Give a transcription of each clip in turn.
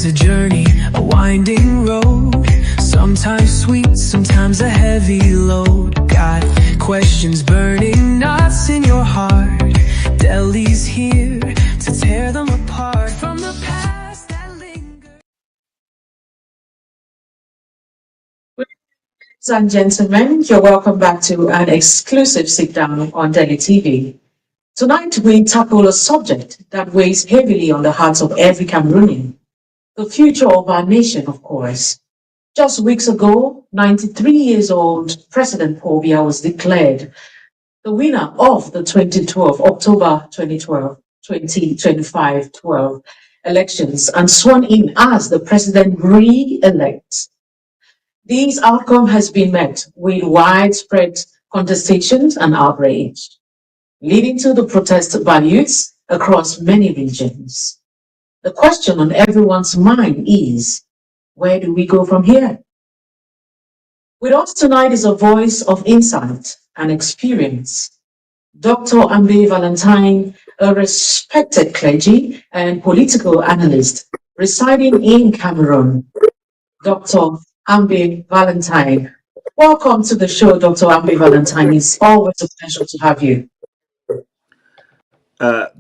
a journey, a winding road. Sometimes sweet, sometimes a heavy load. Got questions burning, knots in your heart. Delhi's here to tear them apart from the past that lingers. Ladies and gentlemen, you're welcome back to an exclusive sit-down on Delhi TV. Tonight, we tackle a subject that weighs heavily on the hearts of every Cameroonian. The future of our nation, of course. Just weeks ago, 93 years old President Paul Biya was declared the winner of the October 2025 elections and sworn in as the president re-elect. This outcome has been met with widespread contestations and outrage, leading to the protest values across many regions. The question on everyone's mind is, where do we go from here? With us tonight is a voice of insight and experience. Dr. Ambe Valentine, a respected clergy and political analyst residing in Cameroon. Dr. Ambe Valentine, welcome to the show, Dr. Ambe Valentine. It's always a pleasure to have you.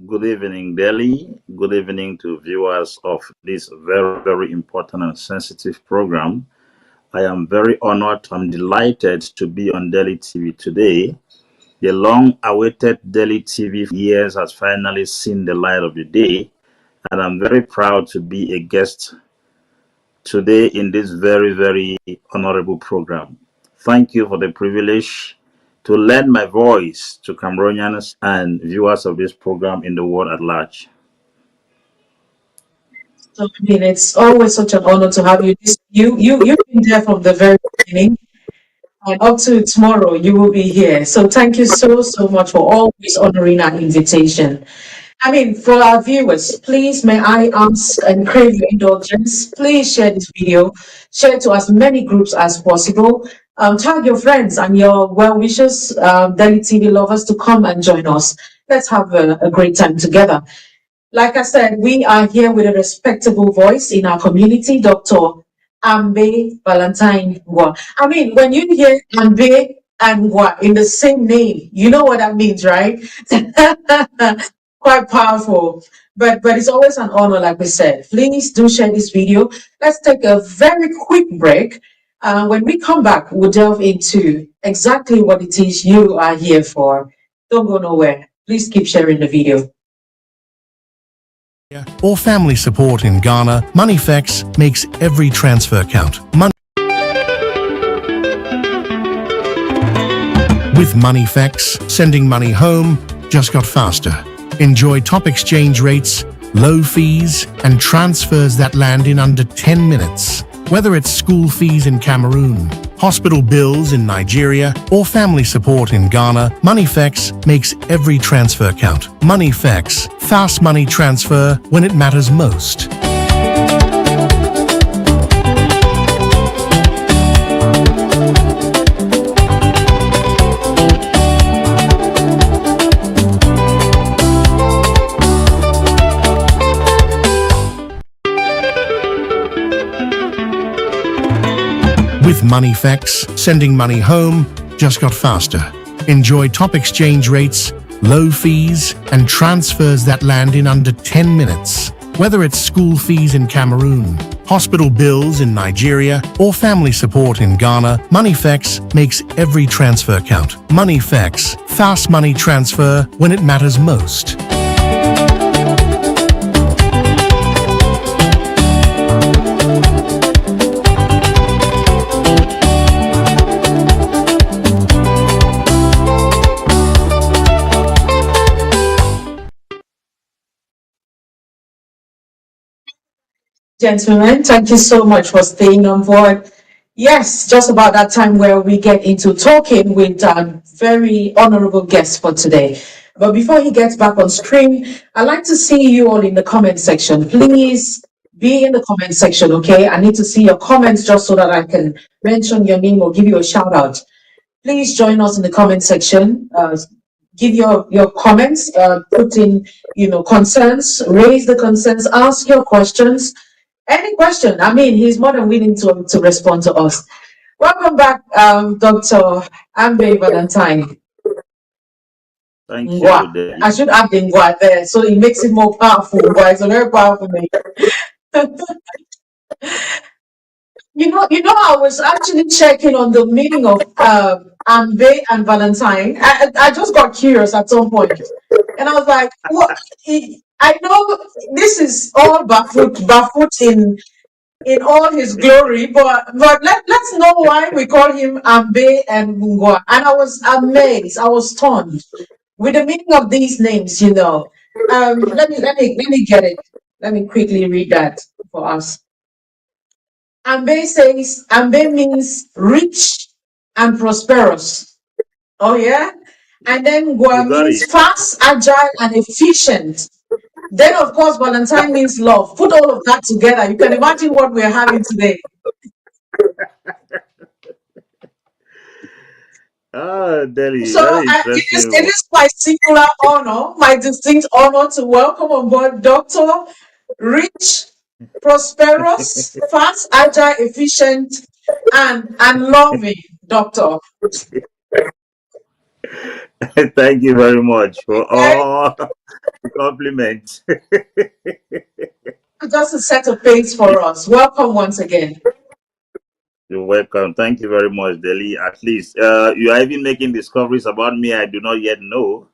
Good evening, Delhi. Good evening to viewers of this very, very important and sensitive program. I am very honored. I'm delighted to be on Delhi TV today. The long-awaited Delhi TV for years has finally seen the light of the day, and I'm very proud to be a guest today in this very, very honorable program. Thank you for the privilege to lend my voice to Cameroonians and viewers of this program in the world at large. So, it's always such an honor to have you. You've been there from the very beginning, and up to tomorrow you will be here. So thank you so much for always honoring our invitation. For our viewers, please may I ask and crave your indulgence. Please share this video, share it to as many groups as possible. Tag your friends and your well-wishers, Delhi TV lovers, to come and join us. Let's have a great time together. Like I said, we are here with a respectable voice in our community, Dr. Ambe Valentine. When you hear Ambe and in the same name, you know what that means, right? Quite powerful, but it's always an honor. Like we said, please do share this video. Let's take a very quick break. When we come back, we'll delve into exactly what it is you are here for. Don't go nowhere. Please keep sharing the video. Or family support in Ghana, MoneyFX makes every transfer count. With MoneyFX, sending money home just got faster. Enjoy top exchange rates, low fees, and transfers that land in under 10 minutes. Whether it's school fees in Cameroon, hospital bills in Nigeria, or family support in Ghana, MoneyFX makes every transfer count. MoneyFX, fast money transfer when it matters most. With MoneyFX, sending money home just got faster. Enjoy top exchange rates, low fees, and transfers that land in under 10 minutes. Whether it's school fees in Cameroon, hospital bills in Nigeria, or family support in Ghana, MoneyFX makes every transfer count. MoneyFX, fast money transfer when it matters most. Gentlemen, thank you so much for staying on board. Yes, just about that time where we get into talking with our very honorable guest for today. But before he gets back on screen, I'd like to see you all in the comment section. Please be in the comment section, okay? I need to see your comments just so that I can mention your name or give you a shout out. Please join us in the comment section. Give your comments, put in, concerns, raise the concerns, ask your questions. Any question? I mean, he's more than willing to respond to us. Welcome back, Dr. Ambe Valentine. Thank Ngwa. you, Debbie. I should add the ngwa there, so it makes it more powerful. Ngwa is a very powerful name. I was actually checking on the meaning of Ambe and Valentine. I just got curious at some point, and I was like, "What?" I know this is all Bafut in all his glory, but let's know why we call him Ambe and Mungwa. And I was amazed. I was stunned with the meaning of these names. Let me get it. Let me quickly read that for us. Ambe says, Ambe means rich and prosperous. Oh, yeah? And then You Gua got means it. fast, agile, and efficient. Then, of course, Valentine means love. Put all of that together. You can imagine what we're having today. Ah, Delhi, So very it interesting. is my singular honor, my distinct honor to welcome on board Dr. Rich, prosperous, fast, agile, efficient, and loving Doctor. Thank you very much for Okay? all the compliments. Just to set a pace for us. Welcome once again. You're welcome. Thank you very much, Delhi. At least you are even making discoveries about me I do not yet know.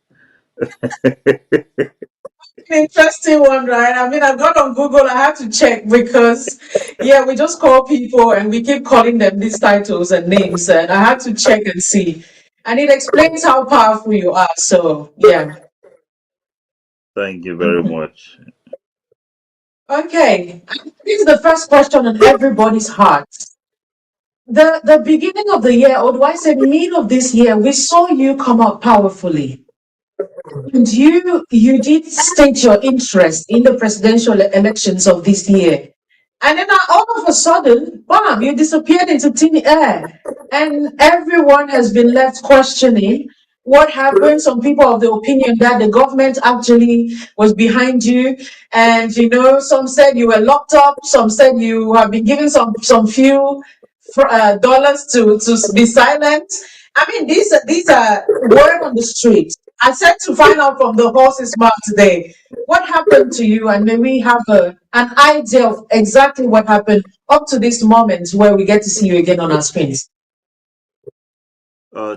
Interesting one, right? I mean, I got on Google, I had to check because, yeah, we just call people and we keep calling them these titles and names, and I had to check and see. And it explains how powerful you are. So, yeah. Thank you very much. Okay. This is the first question on everybody's heart. The beginning of the year, or do I say mid of this year, we saw you come out powerfully. And you did state your interest in the presidential elections of this year. And then all of a sudden, bam, you disappeared into thin air. And everyone has been left questioning what happened. Some people of the opinion that the government actually was behind you. And, some said you were locked up. Some said you have been given some few dollars to be silent. I mean, these are word on the street. I said to find out from the horse's mouth today, what happened to you, and may we have an idea of exactly what happened up to this moment where we get to see you again on our screens.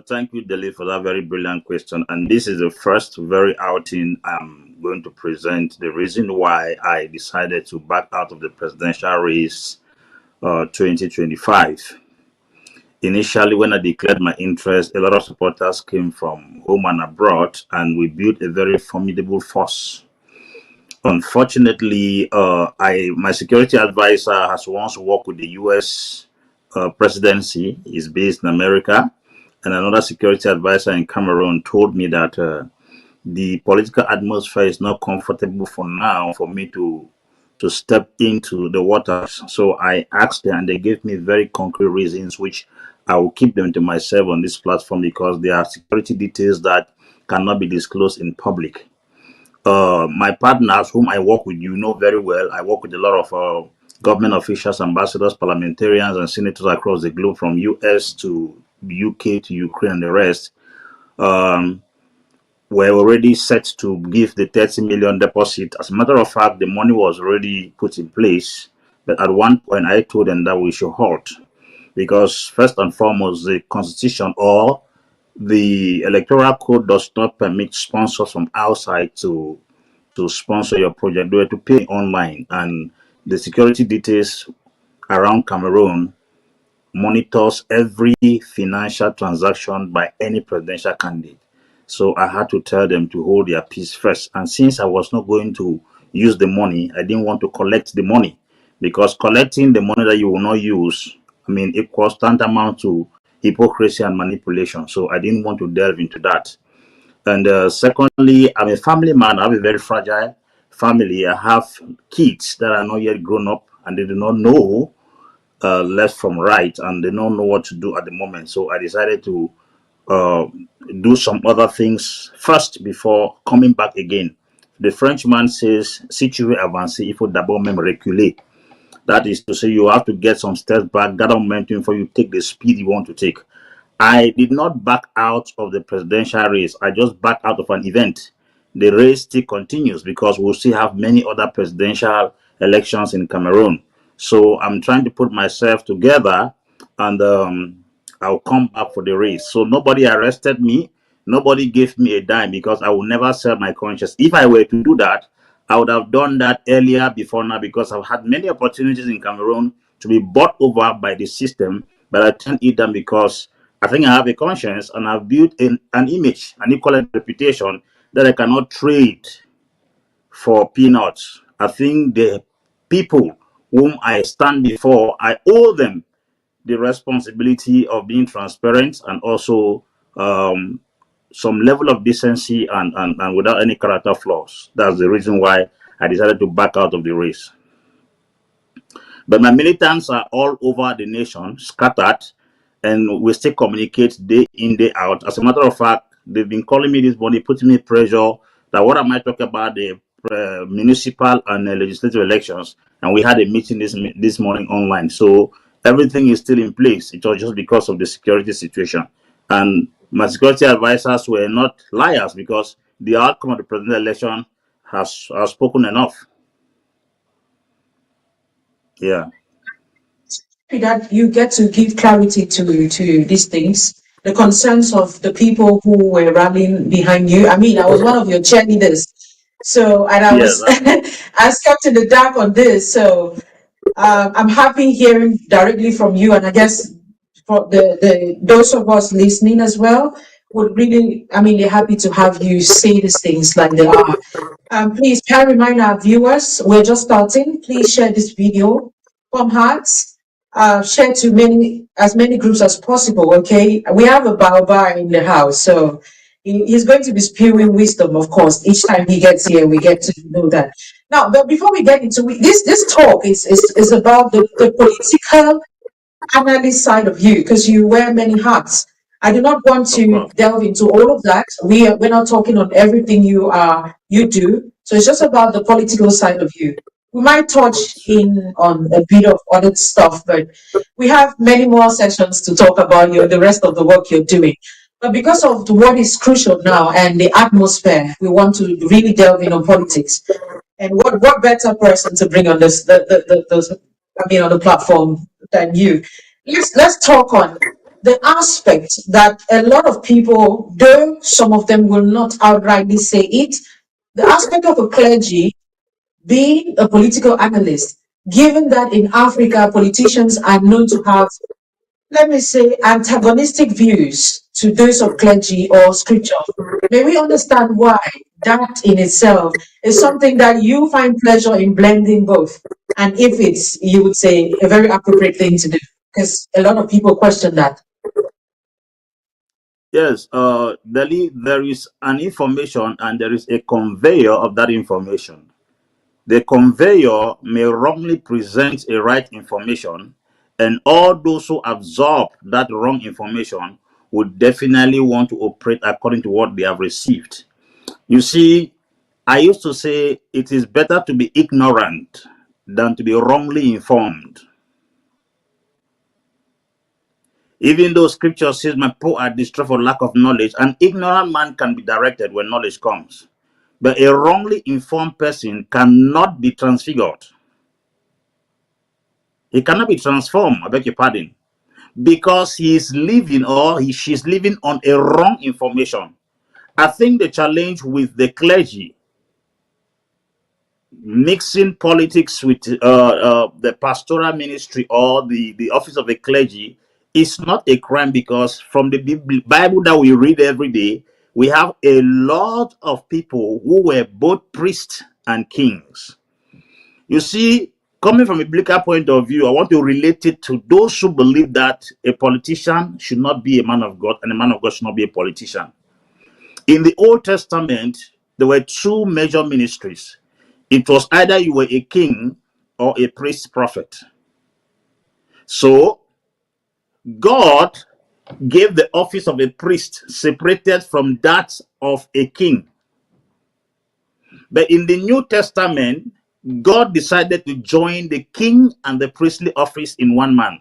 Thank you, Delhi, for that very brilliant question. And this is the first very outing I'm going to present the reason why I decided to back out of the presidential race 2025. Initially, when I declared my interest, a lot of supporters came from home and abroad, and we built a very formidable force. Unfortunately, my security advisor has once worked with the U.S. Presidency. He's based in America, and another security advisor in Cameroon told me that the political atmosphere is not comfortable for now for me to step into the waters. So I asked them, and they gave me very concrete reasons, which I will keep them to myself on this platform because they are security details that cannot be disclosed in public. My partners, whom I work with, very well. I work with a lot of government officials, ambassadors, parliamentarians, and senators across the globe, from US to UK to Ukraine and the rest. We're already set to give the 30 million deposit. As a matter of fact, the money was already put in place. But at one point, I told them that we should halt because, first and foremost, the constitution or the electoral code does not permit sponsors from outside to sponsor your project. They were to pay online, and the security details around Cameroon monitors every financial transaction by any presidential candidate. So I had to tell them to hold their peace first. And since I was not going to use the money, I didn't want to collect the money because collecting the money that you will not use, equals tantamount to hypocrisy and manipulation. So I didn't want to delve into that. And secondly, I'm a family man. I have a very fragile family. I have kids that are not yet grown up and they do not know left from right and they don't know what to do at the moment. So I decided to uh, do some other things first before coming back again. The Frenchman says, si tu veux avancer, il faut d'abord même reculer. That is to say, you have to get some steps back, gather momentum before you take the speed you want to take. I did not back out of the presidential race. I just backed out of an event. The race still continues because we'll still have many other presidential elections in Cameroon. So I'm trying to put myself together, and I'll come back for the race. So nobody arrested me. Nobody gave me a dime because I will never sell my conscience. If I were to do that, I would have done that earlier before now, because I've had many opportunities in Cameroon to be bought over by the system, but I can't eat them because I think I have a conscience and I've built an image, an equal reputation that I cannot trade for peanuts. I think the people whom I stand before, I owe them the responsibility of being transparent and also some level of decency and without any character flaws. That's the reason why I decided to back out of the race. But my militants are all over the nation, scattered, and we still communicate day in, day out. As a matter of fact, they've been calling me this morning, putting me pressure that what am I talking about the municipal and legislative elections, and we had a meeting this morning online. So everything is still in place. It was just because of the security situation, and my security advisors were not liars because the outcome of the presidential election has spoken enough. Yeah. That you get to give clarity to these things, the concerns of the people who were rallying behind you. I mean, I was one of your cheerleaders, so, and I Yes. was I was kept in the dark on this. So I'm happy hearing directly from you, and I guess for the those of us listening as well would really, I mean, they're happy to have you say these things like they are. Please, can I remind our viewers, we're just starting. Please share this video from hearts. Share to as many groups as possible. Okay, we have a Baoba in the house, so he's going to be spewing wisdom. Of course, each time he gets here, we get to know that. Now, but before we get into this talk is about the political analyst side of you, because you wear many hats. I do not want to delve into all of that. We're not talking on everything you do. So it's just about the political side of you. We might touch in on a bit of other stuff, but we have many more sessions to talk about the rest of the work you're doing. But because of what is crucial now and the atmosphere, we want to really delve in on politics. And what better person to bring on this on the platform than you? Let's talk on the aspect that a lot of people, though some of them will not outrightly say it, the aspect of a clergy being a political analyst, given that in Africa politicians are known to have, let me say, antagonistic views to those of clergy or scripture. May we understand why that in itself is something that you find pleasure in blending both? And if it's, you would say, a very appropriate thing to do, because a lot of people question that. Yes, there is an information and there is a conveyor of that information. The conveyor may wrongly present a right information, and all those who absorb that wrong information would definitely want to operate according to what they have received. You see, I used to say it is better to be ignorant than to be wrongly informed. Even though scripture says, my poor are distressed for lack of knowledge, an ignorant man can be directed when knowledge comes. But a wrongly informed person cannot be transfigured. He cannot be transformed, I beg your pardon, because he is living or she's living on a wrong information. I think the challenge with the clergy mixing politics with the pastoral ministry or the office of a clergy is not a crime, because from the Bible that we read every day, we have a lot of people who were both priests and kings. You see, coming from a biblical point of view, I want to relate it to those who believe that a politician should not be a man of God and a man of God should not be a politician. In the Old Testament, there were two major ministries. It was either you were a king or a priest prophet. So God gave the office of a priest separated from that of a king. But in the New Testament, God decided to join the king and the priestly office in one man.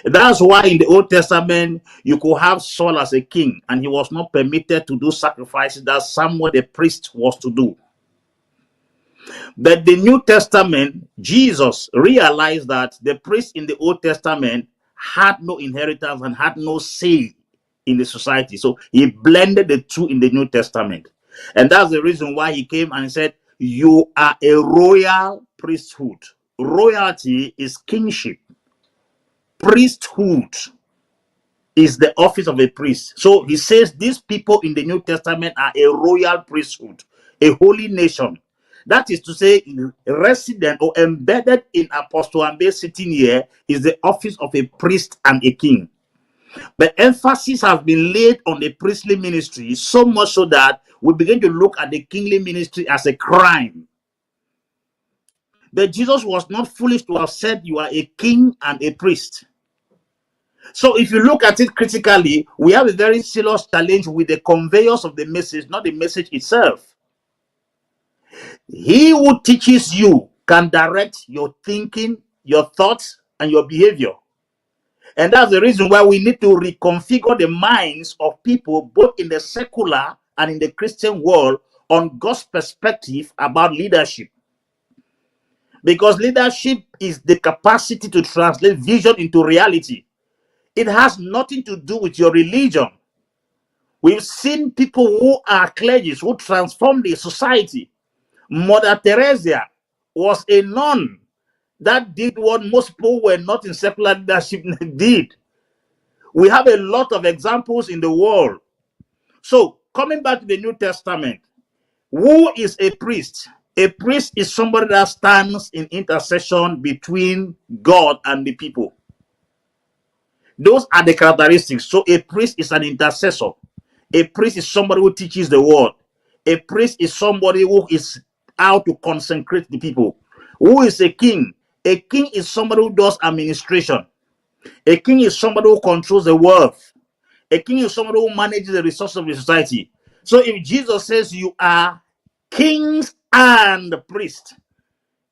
That's why in the Old Testament, you could have Saul as a king, and he was not permitted to do sacrifices that Samuel the priest was to do. But the New Testament, Jesus realized that the priests in the Old Testament had no inheritance and had no say in the society. So he blended the two in the New Testament. And that's the reason why he came and said, you are a royal priesthood. Royalty is kingship. Priesthood is the office of a priest. So he says these people in the New Testament are a royal priesthood, a holy nation. That is to say, resident or embedded in Apostle Ambe sitting here is the office of a priest and a king. But emphasis has been laid on the priestly ministry, so much so that we begin to look at the kingly ministry as a crime. But Jesus was not foolish to have said you are a king and a priest. So if you look at it critically, we have a very serious challenge with the conveyors of the message, not the message itself. He who teaches you can direct your thinking, your thoughts, and your behavior. And that's the reason why we need to reconfigure the minds of people, both in the secular and in the Christian world, on God's perspective about leadership. Because leadership is the capacity to translate vision into reality. It has nothing to do with your religion. We've seen people who are clergies who transform the society. Mother Teresa was a nun that did what most people were not in secular leadership did. We have a lot of examples in the world. So, coming back to the New Testament, who is a priest? A priest is somebody that stands in intercession between God and the people. Those are the characteristics. So, a priest is an intercessor. A priest is somebody who teaches the word. A priest is somebody who is out to consecrate the people. Who is a king? A king is somebody who does administration. A king is somebody who controls the wealth. A king is somebody who manages the resources of the society. So if Jesus says you are kings and priests,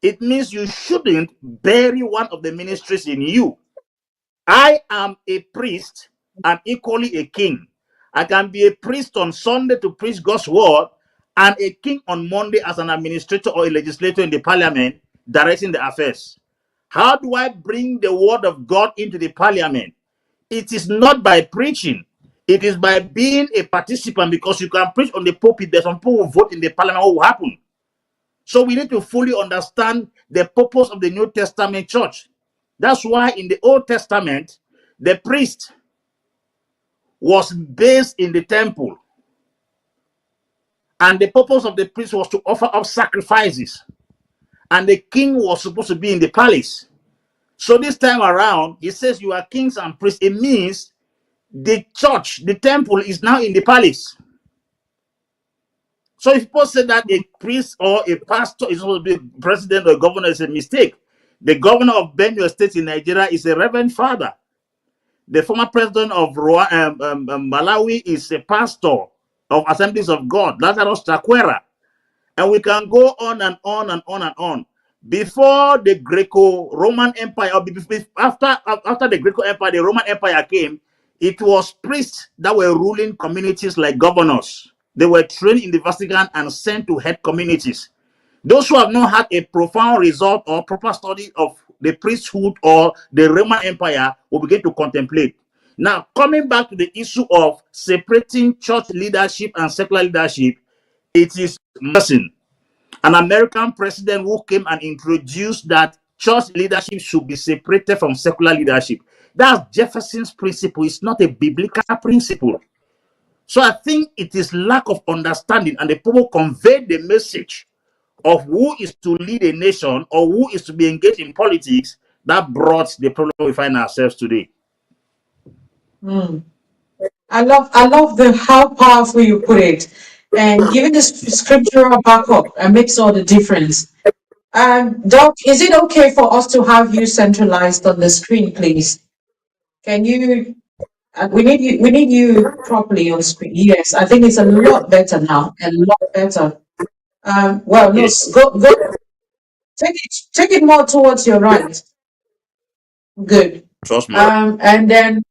it means you shouldn't bury one of the ministries in you. I am a priest and equally a king. I can be a priest on Sunday to preach God's word and a king on Monday as an administrator or a legislator in the parliament directing the affairs. How do I bring the word of God into the parliament? It is not by preaching. It is by being a participant, because you can preach on the pulpit. There's some people who vote in the parliament. What will happen? So we need to fully understand the purpose of the New Testament church. That's why in the Old Testament, the priest was based in the temple. And the purpose of the priest was to offer up sacrifices. And the king was supposed to be in the palace. So this time around, he says you are kings and priests. It means the church, the temple, is now in the palace. So if people say that a priest or a pastor is supposed to be president or governor, is a mistake. The governor of Benue State in Nigeria is a reverend father. The former president of Malawi is a pastor of Assemblies of God, Lazarus Chakwera. And we can go on and on and on and on. Before the Greco-Roman Empire, or after the Greco Empire, the Roman Empire came, it was priests that were ruling communities like governors. They were trained in the Vatican and sent to head communities. Those who have not had a profound result or proper study of the priesthood or the Roman Empire will begin to contemplate. Now, coming back to the issue of separating church leadership and secular leadership, it is Madison, an American president, who came and introduced that church leadership should be separated from secular leadership. That's Jefferson's principle. It's not a biblical principle. So I think it is lack of understanding, and the people conveyed the message of who is to lead a nation or who is to be engaged in politics that brought the problem we find ourselves today. I love the how powerful you put it, and giving the scriptural backup makes all the difference. Doc, is it okay for us to have you centralized on the screen, please? Can you? We need you. We need you properly on screen. Yes, I think it's a lot better now. A lot better. Well, no, Yes, go, take it more towards your right. Good. trust my. And then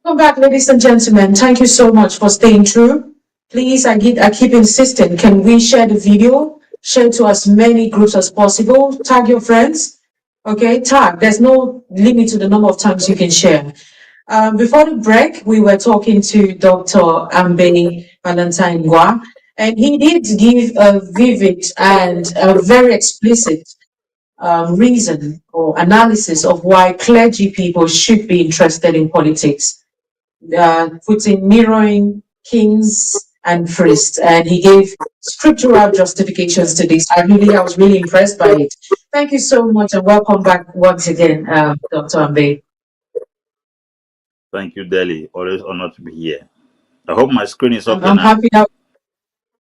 welcome back, ladies and gentlemen. Thank you so much for staying true. Please, I keep insisting, can we share the video? Share to as many groups as possible. Tag your friends. Okay, tag. There's no limit to the number of times you can share. Before the break, we were talking to Dr. Ambe Valentine, and he did give a vivid and a very explicit reason or analysis of why clergy people should be interested in politics, putting mirroring kings and priests, and he gave scriptural justifications to this. I was really impressed by it. Thank you so much, and welcome back once again, Dr. Ambe. Thank you, Delhi. Always honored to be here. I hope my screen is okay I'm now. happy that.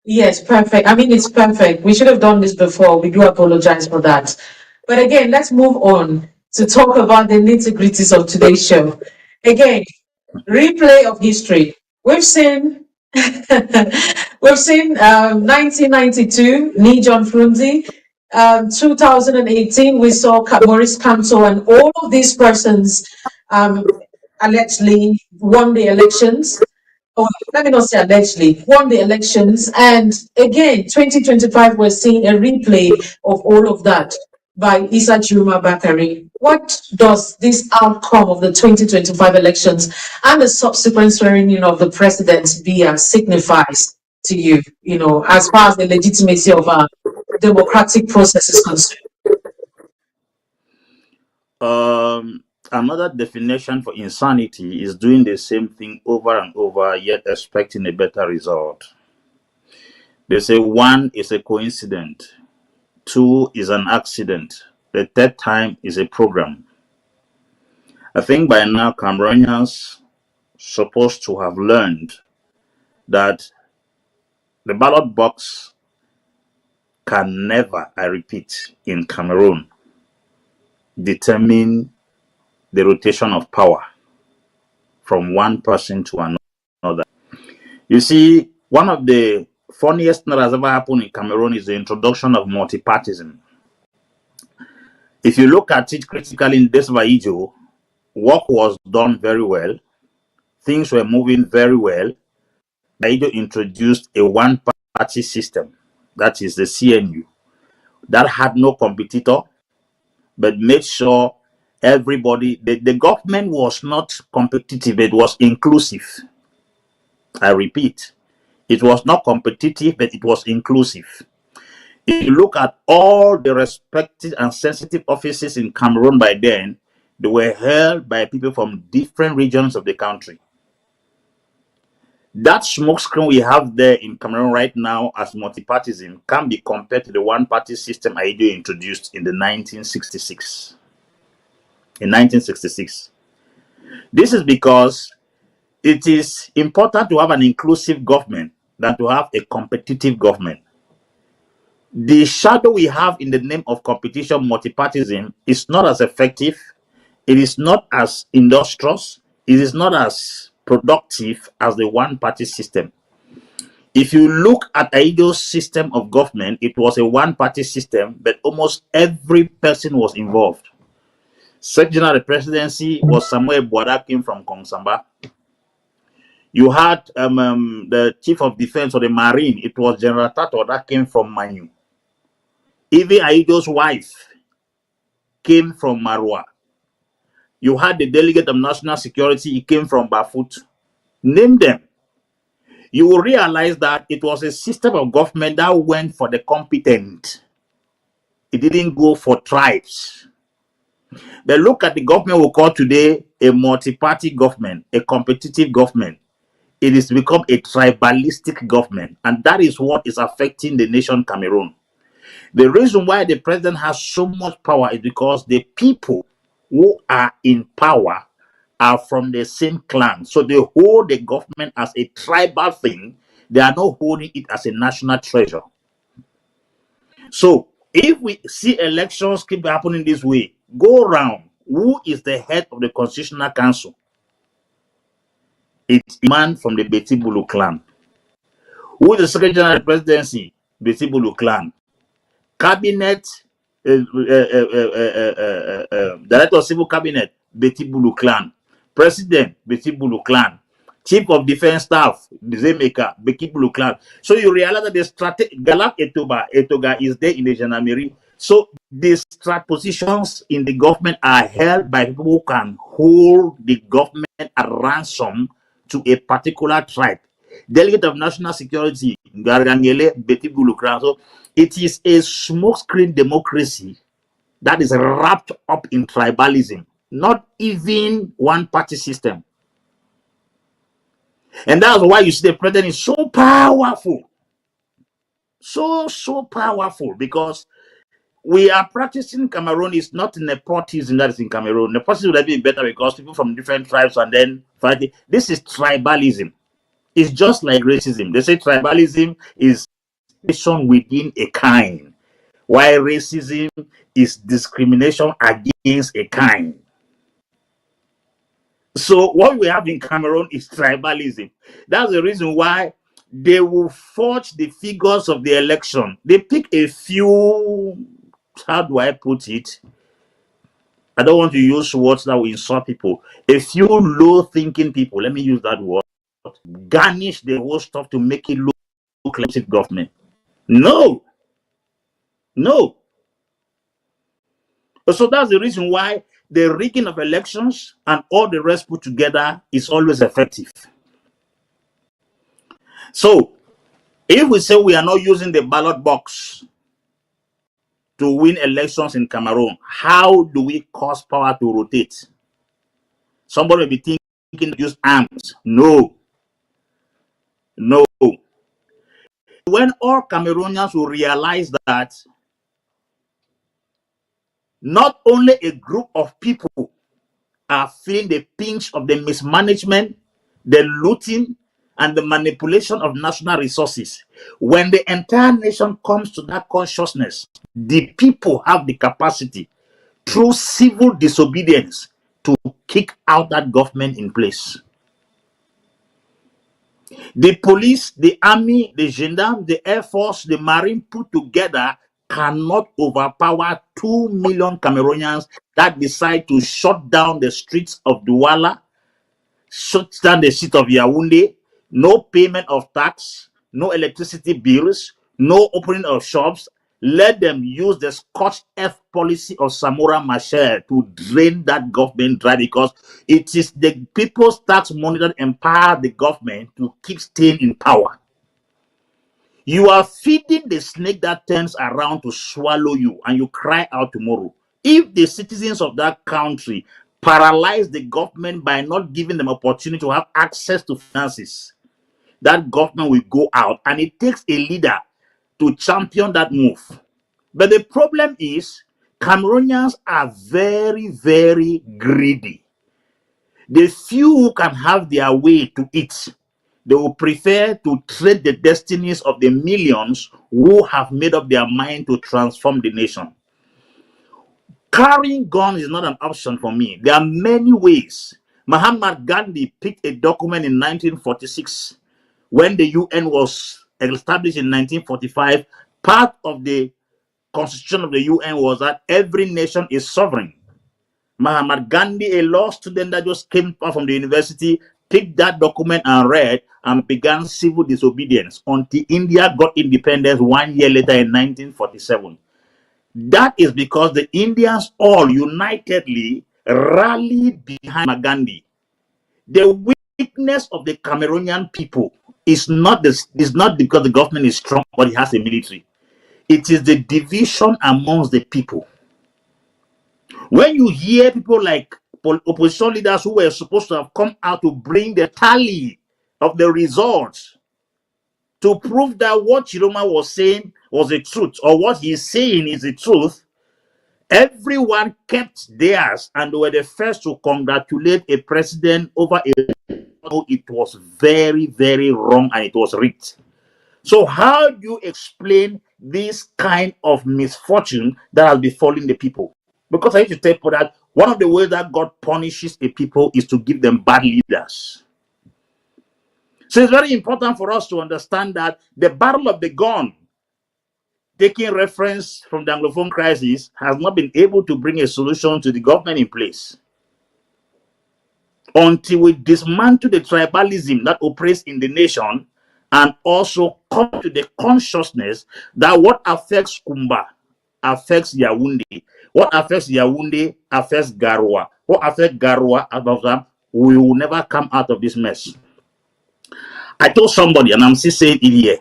Yes, perfect. I mean, it's perfect. We should have done this before. We do apologize for that. But again, let's move on to talk about the nitty-gritties of today's show. Again, replay of history. We've seen we've seen 1992, Ni John Frunzi. 2018, we saw Maurice Kamto, and all of these persons allegedly won the elections. Oh, let me not say allegedly, won the elections. And again, 2025, we're seeing a replay of all of that by Issa Juma Bakari. What does this outcome of the 2025 elections and the subsequent swearing in of the president Biya signifies to you, as far as the legitimacy of our democratic process is concerned? Another definition for insanity is doing the same thing over and over, yet expecting a better result. They say one is a coincidence, two is an accident, the third time is a program. I think by now Cameroonians supposed to have learned that the ballot box can never, I repeat, in Cameroon, determine the rotation of power from one person to another. You see, one of the funniest things that has ever happened in Cameroon is the introduction of multipartism. If you look at it critically in this Vaijo, work was done very well. Things were moving very well. Vaijo introduced a one-party system, that is the CNU, that had no competitor, but made sure everybody, the government was not competitive, it was inclusive. I repeat, it was not competitive, but it was inclusive. If you look at all the respected and sensitive offices in Cameroon by then, they were held by people from different regions of the country. That smokescreen we have there in Cameroon right now as multipartism can be compared to the one-party system Aido introduced in 1966. In 1966. This is because it is important to have an inclusive government, than to have a competitive government. The shadow we have in the name of competition, multipartism, is not as effective. It is not as industrious. It is not as productive as the one-party system. If you look at Aido's system of government, it was a one-party system, but almost every person was involved. Secretary of the presidency was Samuel Boada, came from Kongsamba. You had the chief of defense of the marine, it was General Tato, that came from Manu. Even Aido's wife came from Marwa. You had the delegate of national security, he came from Bafut. Name them. You will realize that it was a system of government that went for the competent. It didn't go for tribes. But look at the government we call today a multi-party government, a competitive government. It has become a tribalistic government, and that is what is affecting the nation Cameroon. The reason why the president has so much power is because the people who are in power are from the same clan. So they hold the government as a tribal thing. They are not holding it as a national treasure. So if we see elections keep happening this way, go around. Who is the head of the Constitutional Council? It's a man from the Betibulu clan. Who is the Secretary General of the Presidency? Betibulu clan. Cabinet, Director of Civil Cabinet, Betibulu clan. President, Betibulu clan. Chief of Defense Staff, Zemeka, Betibulu clan. So you realize that the strategy, Galap Etoga is there in the gendarmerie. So the strat positions in the government are held by people who can hold the government at ransom to a particular tribe. Delegate of National Security, Garangele, Betibulu clan. So it is a smokescreen democracy that is wrapped up in tribalism, not even one-party system. And that's why you see the president is so powerful. So powerful, because we are practicing Cameroon is not nepotism that is in Cameroon. Nepotism would have been better because people from different tribes and then fighting. This is tribalism. It's just like racism. They say tribalism is discrimination within a kind, while racism is discrimination against a kind. So what we have in Cameroon is tribalism. That's the reason why they will forge the figures of the election. They pick a few, how do I put it? I don't want to use words that will insult people. A few low-thinking people, let me use that word, garnish the whole stuff to make it look like government. No. So that's the reason why the rigging of elections and all the rest put together is always effective. So if we say we are not using the ballot box to win elections in Cameroon, how do we cause power to rotate? Somebody will be thinking to use arms. No. When all Cameroonians will realize that not only a group of people are feeling the pinch of the mismanagement, the looting, and the manipulation of national resources, when the entire nation comes to that consciousness, the people have the capacity through civil disobedience to kick out that government in place. The police, the army, the gendarme, the air force, the marine put together cannot overpower 2 million Cameroonians that decide to shut down the streets of Douala, shut down the streets of Yaoundé, no payment of tax, no electricity bills, no opening of shops. Let them use the Scotch F policy of Samora Machel to drain that government dry, because it is the people's tax money that empower the government to keep staying in power. You are feeding the snake that turns around to swallow you, and you cry out tomorrow. If the citizens of that country paralyze the government by not giving them opportunity to have access to finances, that government will go out, and it takes a leader to champion that move. But the problem is Cameroonians are very, very greedy. The few who can have their way to it, They will prefer to trade the destinies of the millions who have made up their mind to transform the nation. Carrying guns is not an option for me. There are many ways. Mahatma Gandhi picked a document in 1946 when the UN was established in 1945. Part of the constitution of the UN was that every nation is sovereign. Mahatma Gandhi, a law student that just came out from the university, picked that document and read and began civil disobedience until India got independence 1 year later in 1947. That is because the Indians all unitedly rallied behind Mahatma Gandhi. The weakness of the Cameroonian people is not because the government is strong or it has a military. It is the division amongst the people. When you hear people like opposition leaders who were supposed to have come out to bring the tally of the results to prove that what Chiroma was saying was the truth, or what he's saying is the truth, everyone kept theirs and they were the first to congratulate a president over it was very, very wrong and it was rigged. So how do you explain this kind of misfortune that has befallen the people? Because I used to tell people that one of the ways that God punishes a people is to give them bad leaders. So it's very important for us to understand that the battle of the gun, taking reference from the Anglophone crisis, has not been able to bring a solution to the government in place. Until we dismantle the tribalism that operates in the nation and also come to the consciousness that what affects Kumba affects Yaoundé. What affects Yaoundé affects Garoua. What affects Garoua above them, we will never come out of this mess. I told somebody, and I'm still saying it here.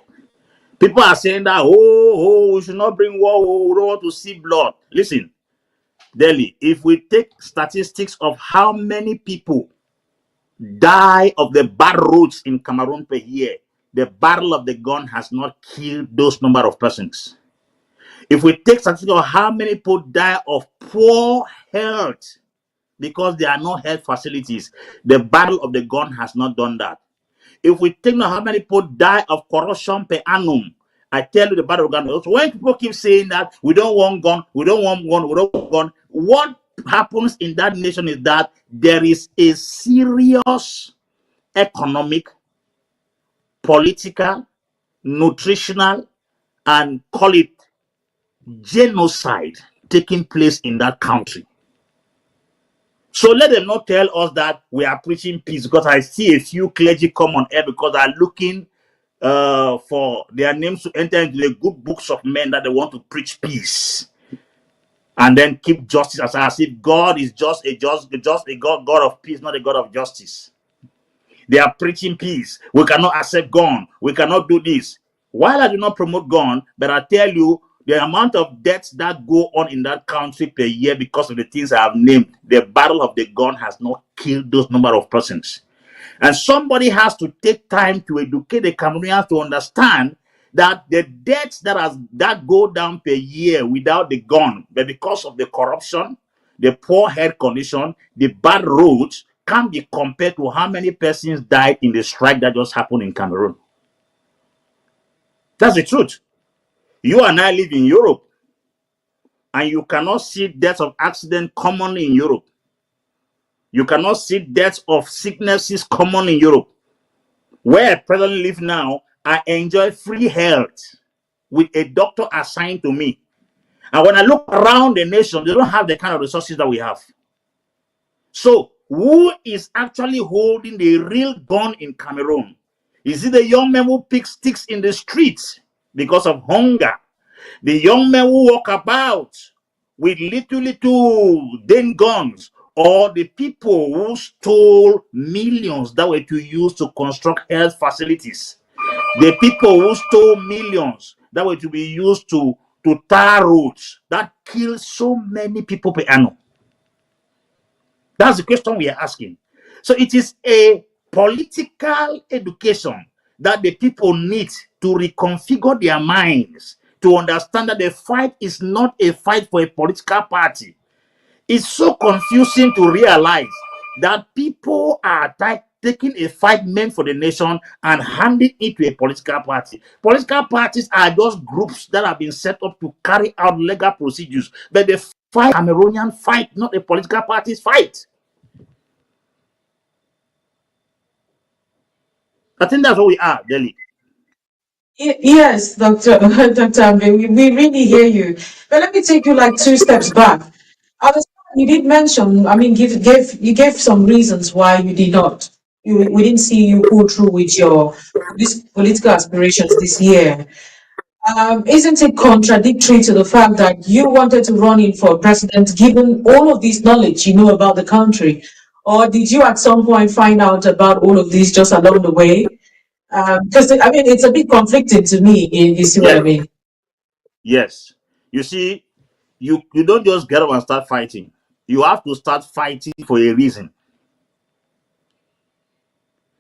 People are saying that, we should not bring war, we don't want to see blood. Listen, Delhi, if we take statistics of how many people die of the bad roads in Cameroon per year, the battle of the gun has not killed those number of persons. If we take statistics of how many people die of poor health because there are no health facilities, the battle of the gun has not done that. If we take now how many people die of corruption per annum, I tell you the battle of gun. So when people keep saying that we don't want gun, we don't want gun, we don't want gun, what happens in that nation is that there is a serious economic, political, nutritional, and call it genocide taking place in that country. So let them not tell us that we are preaching peace, because I see a few clergy come on air because they are looking for their names to enter into the good books of men that they want to preach peace and then keep justice as if God is just a God of peace, not a God of justice. They are preaching peace. We cannot accept gun. We cannot do this. While I do not promote gun, but I tell you, the amount of deaths that go on in that country per year because of the things I have named, the battle of the gun has not killed those number of persons. And somebody has to take time to educate the Cameroonians to understand that the deaths that go down per year without the gun, but because of the corruption, the poor health condition, the bad roads, can be compared to how many persons died in the strike that just happened in Cameroon. That's the truth. You and I live in Europe, and you cannot see deaths of accident commonly in Europe. You cannot see deaths of sicknesses common in Europe. Where I presently live now, I enjoy free health with a doctor assigned to me. And when I look around the nation, they don't have the kind of resources that we have. So, who is actually holding the real gun in Cameroon? Is it the young men who pick sticks in the streets because of hunger? The young men who walk about with little den guns, or the people who stole millions that were to use to construct health facilities? The people who stole millions that were to be used to tar roads that kill so many people per annum. That's the question we are asking. So it is a political education that the people need to reconfigure their minds to understand that the fight is not a fight for a political party. It's so confusing to realize that people are taking a fight meant for the nation and handing it to a political party. Political parties are just groups that have been set up to carry out legal procedures, but the fight, Cameroonian fight, not a political party's fight. I think that's what we are, Delhi. Yes, Dr. Dr. Ambe, we really hear you. But let me take you like two steps back. At the start, you did mention, I mean, you gave some reasons why you did not. We didn't see you pull through with your this political aspirations this year. Isn't it contradictory to the fact that you wanted to run in for president given all of this knowledge you know about the country? Or did you at some point find out about all of this just along the way? Because I mean, it's a bit conflicting to me. You see what I Yes, mean? yes. You see, you don't just get up and start fighting. You have to start fighting for a reason.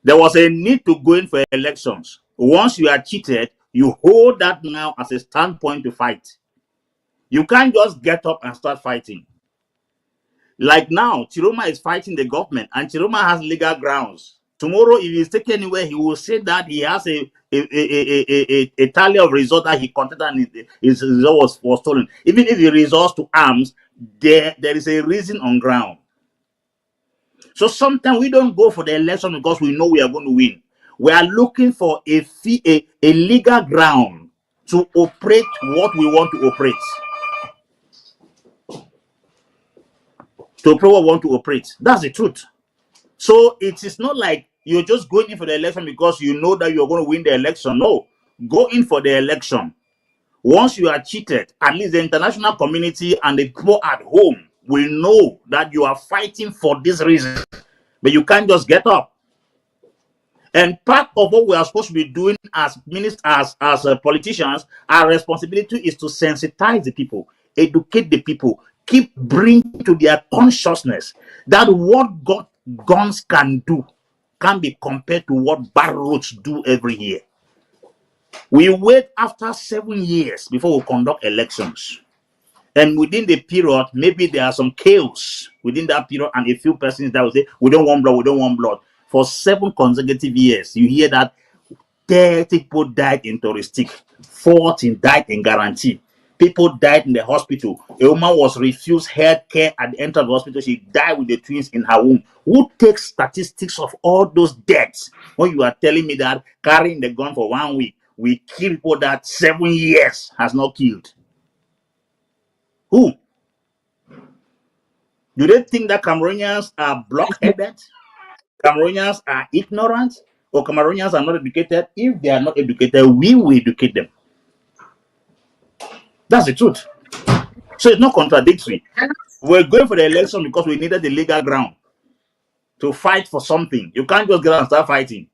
There was a need to go in for elections. Once you are cheated, you hold that now as a standpoint to fight. You can't just get up and start fighting. Like now, Chiroma is fighting the government, and Chiroma has legal grounds. Tomorrow, if he's taken anywhere, he will say that he has a tally of results that he contested and his result was stolen. Even if he resorts to arms, there is a reason on ground. So sometimes we don't go for the election because we know we are going to win. We are looking for a legal ground to operate what we want to operate. To operate what we want to operate. That's the truth. So it is not like you're just going in for the election because you know that you're going to win the election. No. Go in for the election. Once you are cheated, at least the international community and the people at home will know that you are fighting for this reason. But you can't just get up. And part of what we are supposed to be doing as ministers, as politicians, our responsibility is to sensitize the people, educate the people, keep bringing to their consciousness that what guns can do can be compared to what bad roads do every year. We wait after 7 years before we conduct elections. And within the period, maybe there are some chaos within that period, and a few persons that will say, we don't want blood, we don't want blood. For 7 consecutive years, you hear that 30 people died in touristic, 14 died in guarantee. People died in the hospital. A woman was refused health care at the end of the hospital. She died with the twins in her womb. Who takes statistics of all those deaths when you are telling me that carrying the gun for 1 week, we kill people that 7 years has not killed? Who? Do they think that Cameroonians are blockheaded? Cameroonians are ignorant? Or Cameroonians are not educated? If they are not educated, we will educate them. That's the truth. So it's not contradictory. We're going for the election because we needed the legal ground to fight for something. You can't just get out and start fighting.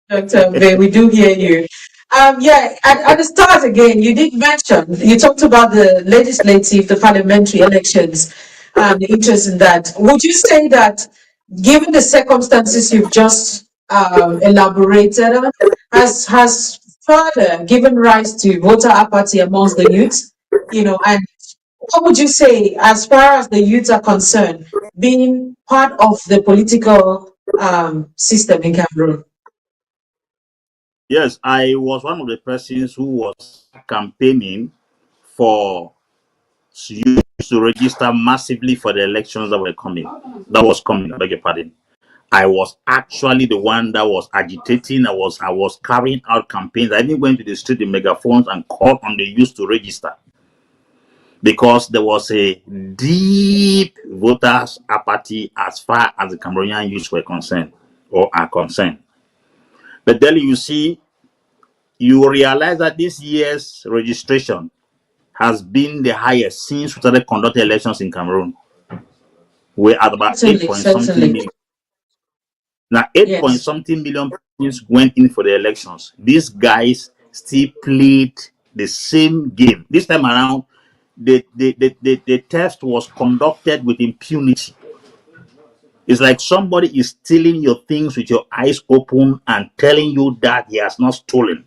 Dr. Bay, we do hear you. Yeah, at the start again, you did mention, you talked about the legislative, the parliamentary elections, and the interest in that. Would you say that, given the circumstances you've just elaborated on, has further given rise to voter apathy amongst the youth? You know, and what would you say, as far as the youth are concerned, being part of the political system in Cameroon? Yes, I was one of the persons who was campaigning for youth to register massively for the elections that were coming. That was coming, I beg your pardon. I was actually the one that was agitating. I was carrying out campaigns. I even went to the street with megaphones and called on the youth to register because there was a deep voters apathy as far as the Cameroonian youth were concerned or are concerned. But then you see, you realize that this year's registration has been the highest since we started conducting elections in Cameroon. We're at about 8 Certainly, point something certainly. million. Now, 8 point Yes. something million persons went in for the elections. These guys still played the same game. This time around, the test was conducted with impunity. It's like somebody is stealing your things with your eyes open and telling you that he has not stolen.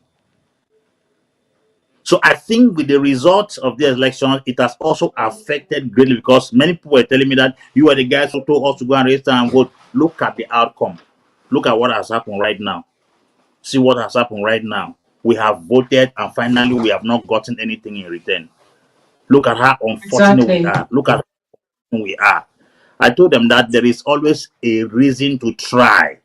So I think with the results of the election, it has also affected greatly because many people were telling me that you are the guys who told us to go and register and vote. Look at the outcome. Look at what has happened right now. See what has happened right now. We have voted and finally we have not gotten anything in return. Look at how unfortunate we Exactly. are. Look at how we are. I told them that there is always a reason to try.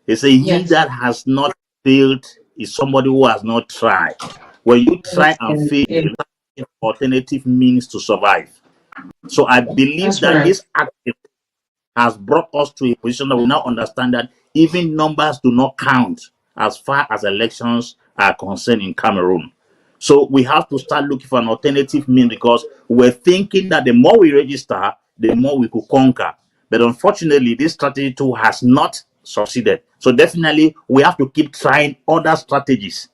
They say he Yes. that has not failed is somebody who has not tried. When you try and Understand. fail, Yeah, you have alternative means to survive. So I believe that's that right. this act has brought us to a position that we now understand that even numbers do not count as far as elections are concerned in Cameroon. So we have to start looking for an alternative means because we're thinking that the more we register, the more we could conquer. But unfortunately, this strategy too has not succeeded. So definitely, we have to keep trying other strategies.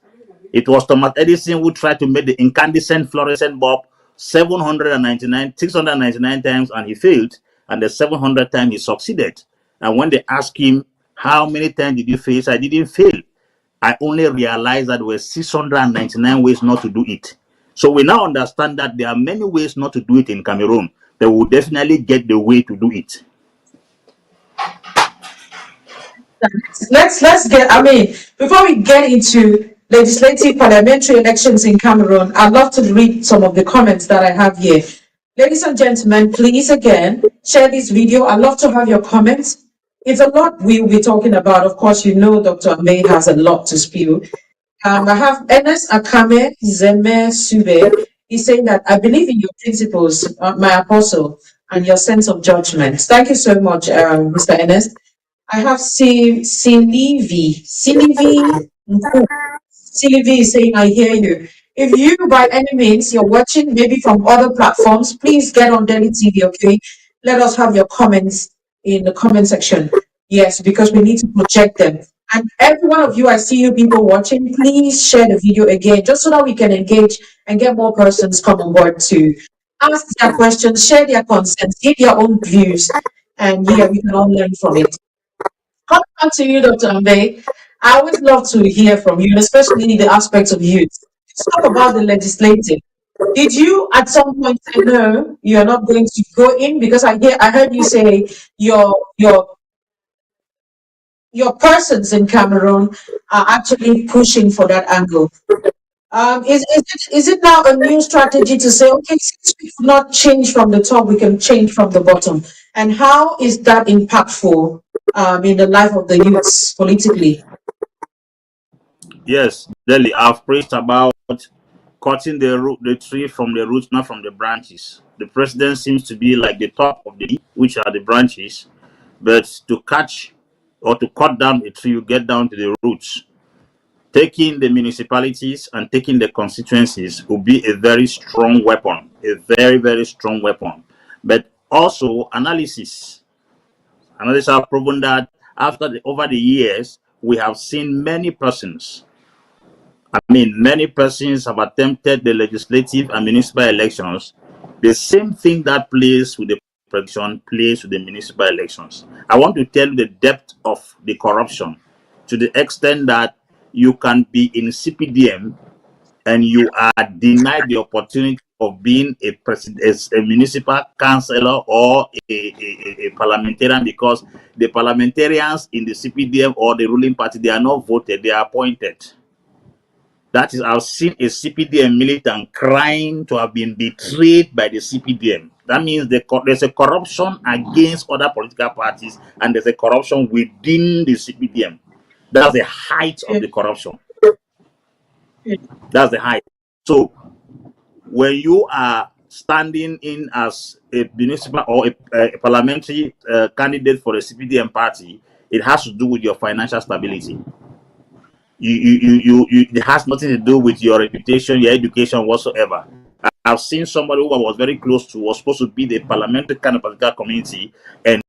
It was Thomas Edison who tried to make the incandescent fluorescent bulb 699 times and he failed. And the 700th time he succeeded. And when they asked him, how many times did you fail? He said, I didn't fail. I only realized that there were 699 ways not to do it. So we now understand that there are many ways not to do it in Cameroon. They will definitely get the way to do it. Let's get. I mean, before we get into legislative parliamentary elections in Cameroon, I'd love to read some of the comments that I have here. Ladies and gentlemen, please again share this video. I'd love to have your comments. It's a lot we'll be talking about. Of course, you know Dr. Ambe has a lot to spew. I have Ernest Akame Zeme Sube. He's saying that I believe in your principles, my apostle, and your sense of judgment. Thank you so much, Mr. Ernest. I have Silivi Sylvie is saying, I hear you. If you, by any means, you're watching maybe from other platforms, please get on Daily TV, okay? Let us have your comments in the comment section. Yes, because we need to project them. And every one of you, I see you people watching, please share the video again, just so that we can engage and get more persons come on board to ask their questions, share their concerns, give their own views, and yeah, we can all learn from it. Coming back to you, Dr. Ambe, I always love to hear from you, and especially the aspects of youth. Let's talk about the legislative. Did you at some point say no, you're not going to go in? Because I heard you say your your your persons in Cameroon are actually pushing for that angle. Is it now a new strategy to say, okay, since we cannot change from the top, we can change from the bottom? And how is that impactful in the life of the youths politically? Yes, Delhi, I've preached about cutting the tree from the roots, not from the branches. The president seems to be like the top of the, which are the branches, but to catch or to cut down a tree, you get down to the roots. Taking the municipalities and taking the constituencies will be a very strong weapon, a very, very strong weapon. But also analysis have proven that over the years, we have seen many persons. I mean, many persons have attempted the legislative and municipal elections. The same thing that plays with the election plays with the municipal elections. I want to tell you the depth of the corruption to the extent that you can be in CPDM and you are denied the opportunity of being a president, a municipal councillor or a parliamentarian because the parliamentarians in the CPDM or the ruling party, they are not voted, they are appointed. That is, I've seen a CPDM militant crying to have been betrayed by the CPDM. That means there's a corruption against other political parties and there's a corruption within the CPDM. That's the height of the corruption. That's the height. So when you are standing in as a municipal or a parliamentary candidate for the CPDM party, it has to do with your financial stability. It has nothing to do with your reputation, your education whatsoever. I've seen somebody who I was very close to, was supposed to be the parliamentary kind of political community, and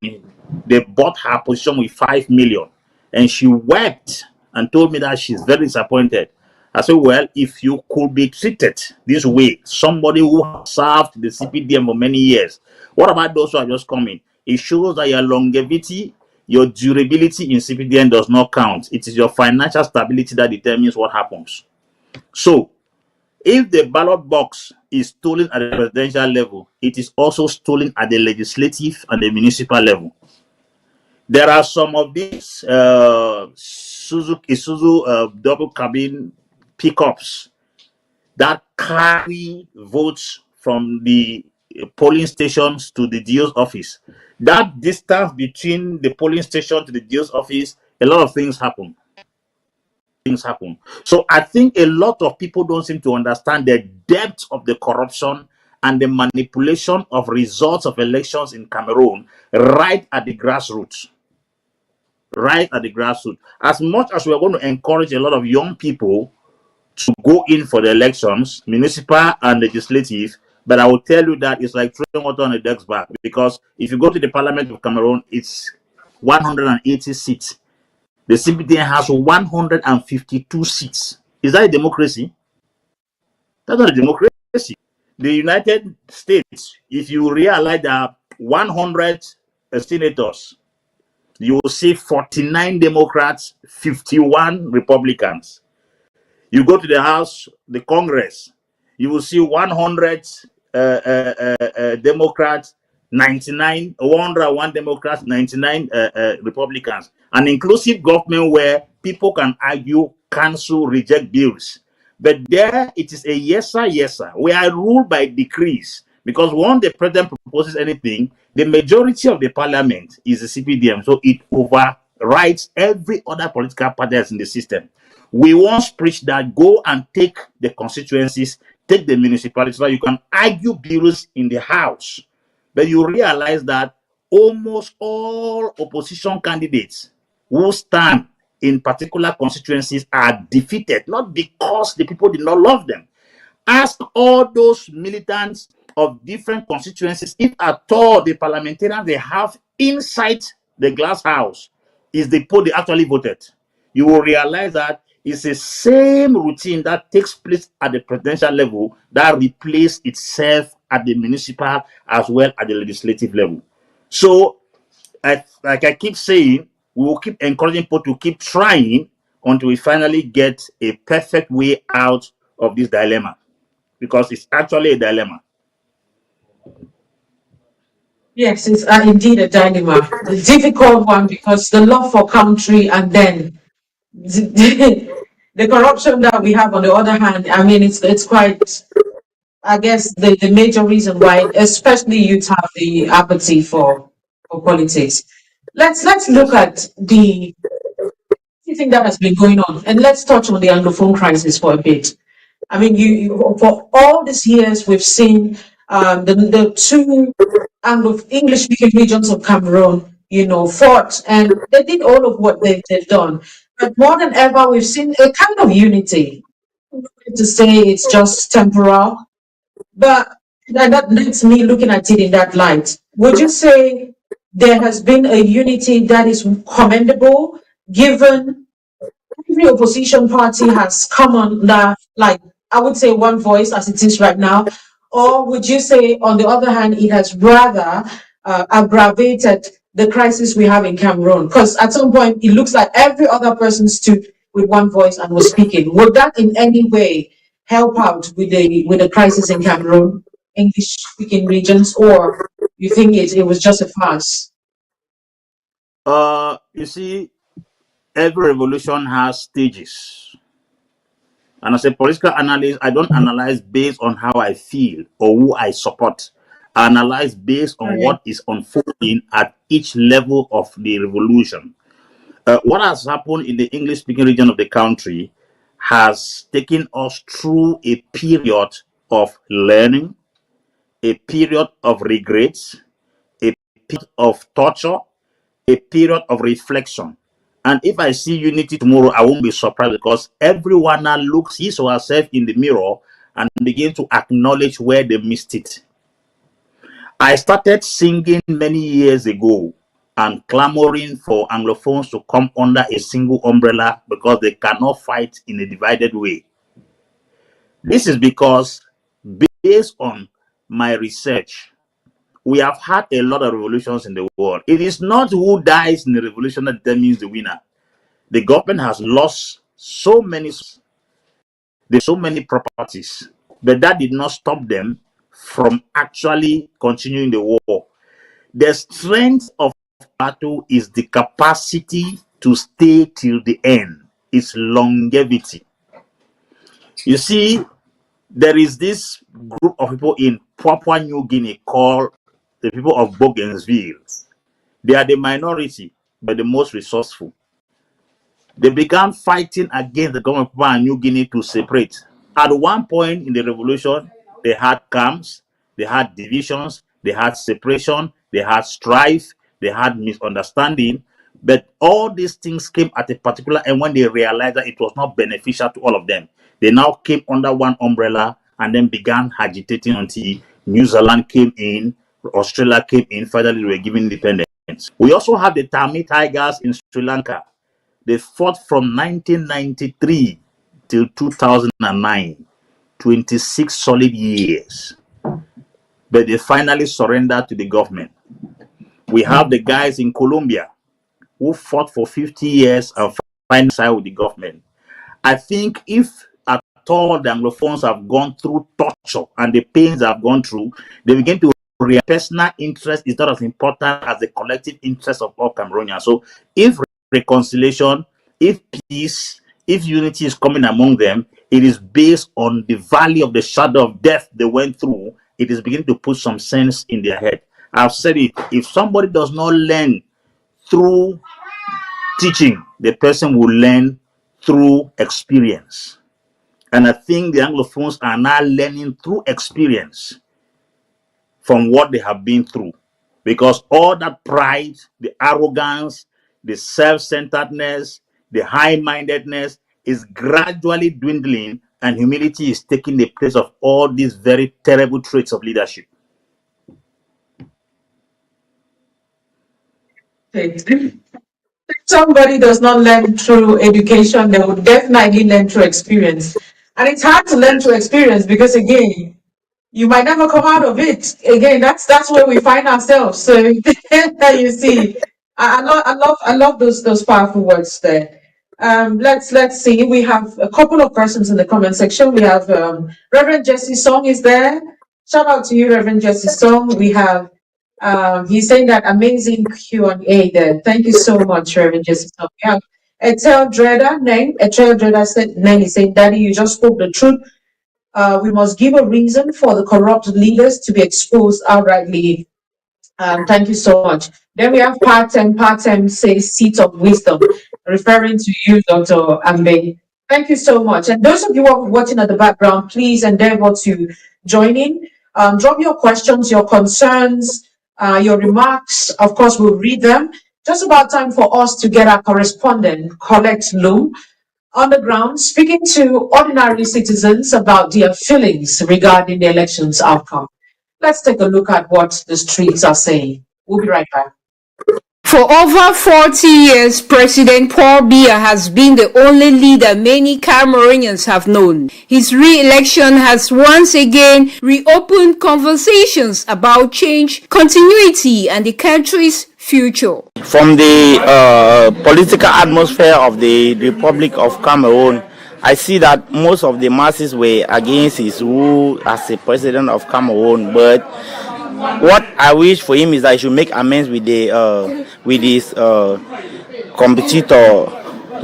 they bought her position with 5 million, and she wept and told me that she's very disappointed. I said, well, if you could be treated this way, somebody who has served the CPDM for many years, what about those who are just coming? It shows that your longevity, your durability in CPDM does not count. It is your financial stability that determines what happens. So, If the ballot box is stolen at the presidential level, it is also stolen at the legislative and the municipal level. There are some of these Isuzu double cabin pickups that carry votes from the polling stations to the DO's office. That distance between the polling station to the DO's office, a lot of things happen. So I think a lot of people don't seem to understand the depth of the corruption and the manipulation of results of elections in Cameroon right at the grassroots. Right at the grassroots. As much as we're going to encourage a lot of young people to go in for the elections, municipal and legislative, but I will tell you that it's like throwing water on a duck's back, because if you go to the Parliament of Cameroon, it's 180 seats. The CPDN has 152 seats. Is that a democracy? That's not a democracy. The United States, if you realize that 100 senators, you will see 49 Democrats, 51 Republicans. You go to the House, the Congress, you will see 100 Democrats, 99, 101 Democrats, 99 Republicans. An inclusive government where people can argue, cancel, reject bills. But there it is a yes sir, yes sir. We are ruled by decrees, because once the president proposes anything, the majority of the parliament is the CPDM, so it overrides every other political party that's in the system. We once preached that go and take the constituencies, take the municipalities, so that you can argue bills in the house. But you realize that almost all opposition candidates who stand in particular constituencies are defeated, not because the people did not love them. Ask all those militants of different constituencies if at all the parliamentarians they have inside the glass house is the poll they actually voted. You will realize that it's the same routine that takes place at the presidential level that replaces itself at the municipal as well as the legislative level. So, like I keep saying, we will keep encouraging people to keep trying until we finally get a perfect way out of this dilemma, because it's actually a dilemma. Yes, it's indeed a dilemma, a difficult one, because the love for country and then the corruption that we have on the other hand. I mean, it's quite, I guess, the major reason why, especially youth, have the apathy for politics. Let's look at the thing that has been going on, and let's touch on the Anglophone crisis for a bit. I mean, for all these years, we've seen the two English-speaking regions of Cameroon, fought, and they did all of what they've done. But more than ever, we've seen a kind of unity. To say it's just temporal, but that leads me looking at it in that light. Would you say there has been a unity that is commendable, given every opposition party has come on the, like, I would say, one voice as it is right now? Or would you say, on the other hand, it has rather aggravated the crisis we have in Cameroon? Because at some point, it looks like every other person stood with one voice and was speaking. Would that in any way help out with the crisis in Cameroon, English-speaking regions, or you think it was just a farce? You see, every revolution has stages. And as a political analyst, I don't analyze based on how I feel or who I support. I analyze based on what is unfolding at each level of the revolution. What has happened in the English-speaking region of the country has taken us through a period of learning, a period of regrets, a period of torture, a period of reflection. And if I see unity tomorrow, I won't be surprised, because everyone now looks his or herself in the mirror and begin to acknowledge where they missed it. I started singing many years ago and clamoring for Anglophones to come under a single umbrella because they cannot fight in a divided way. This is because, based on my research, we have had a lot of revolutions in the world. It is not who dies in the revolution that determines the winner. The government has lost so many properties. but that did not stop them from actually continuing the war. The strength of battle is the capacity to stay till the end. It's longevity. You see, there is this group of people in Papua New Guinea called the people of Bougainville. They are the minority, but the most resourceful. They began fighting against the government of Papua New Guinea to separate. At one point in the revolution, they had camps, they had divisions, they had separation, they had strife, they had misunderstanding. But all these things came at a particular end when they realized that it was not beneficial to all of them. They now came under one umbrella and then began agitating until New Zealand came in, Australia came in, finally they were given independence. We also have the Tamil Tigers in Sri Lanka. They fought from 1993 till 2009, 26 solid years. But they finally surrendered to the government. We have the guys in Colombia who fought for 50 years and finally sided with the government. I think if at all the Anglophones have gone through torture and the pains they have gone through, they begin to realize personal interest is not as important as the collective interest of all Cameroonians. So if reconciliation, if peace, if unity is coming among them, it is based on the valley of the shadow of death they went through. It is beginning to put some sense in their head. I've said it, if somebody does not learn through teaching, the person will learn through experience. And I think the Anglophones are now learning through experience from what they have been through. Because all that pride, the arrogance, the self-centeredness, the high-mindedness is gradually dwindling, and humility is taking the place of all these very terrible traits of leadership. If somebody does not learn through education, they would definitely learn through experience. And it's hard to learn through experience because, again, you might never come out of it. Again, that's where we find ourselves. So you see, I love those powerful words there. Let's see. We have a couple of persons in the comment section. We have Reverend Jesse Song is there. Shout out to you, Reverend Jesse Song. We have he's saying that amazing Q&A there. Thank you so much, Reverend Jesse Song. We have Etel Dreader said, Name is saying, Daddy, you just spoke the truth. We must give a reason for the corrupt leaders to be exposed outrightly. Thank you so much. Then we have Partem. Partem says seat of wisdom, referring to you, Dr. Ambe. Thank you so much. And those of you who are watching at the background, please endeavor to join in. Drop your questions, your concerns, your remarks. Of course, we'll read them. Just about time for us to get our correspondent, Colette Loom, on the ground, speaking to ordinary citizens about their feelings regarding the election's outcome. Let's take a look at what the streets are saying. We'll be right back. For over 40 years, President Paul Biya has been the only leader many Cameroonians have known. His re-election has once again reopened conversations about change, continuity, and the country's future. From the political atmosphere of the Republic of Cameroon, I see that most of the masses were against his rule as the president of Cameroon. But what I wish for him is that he should make amends with his competitor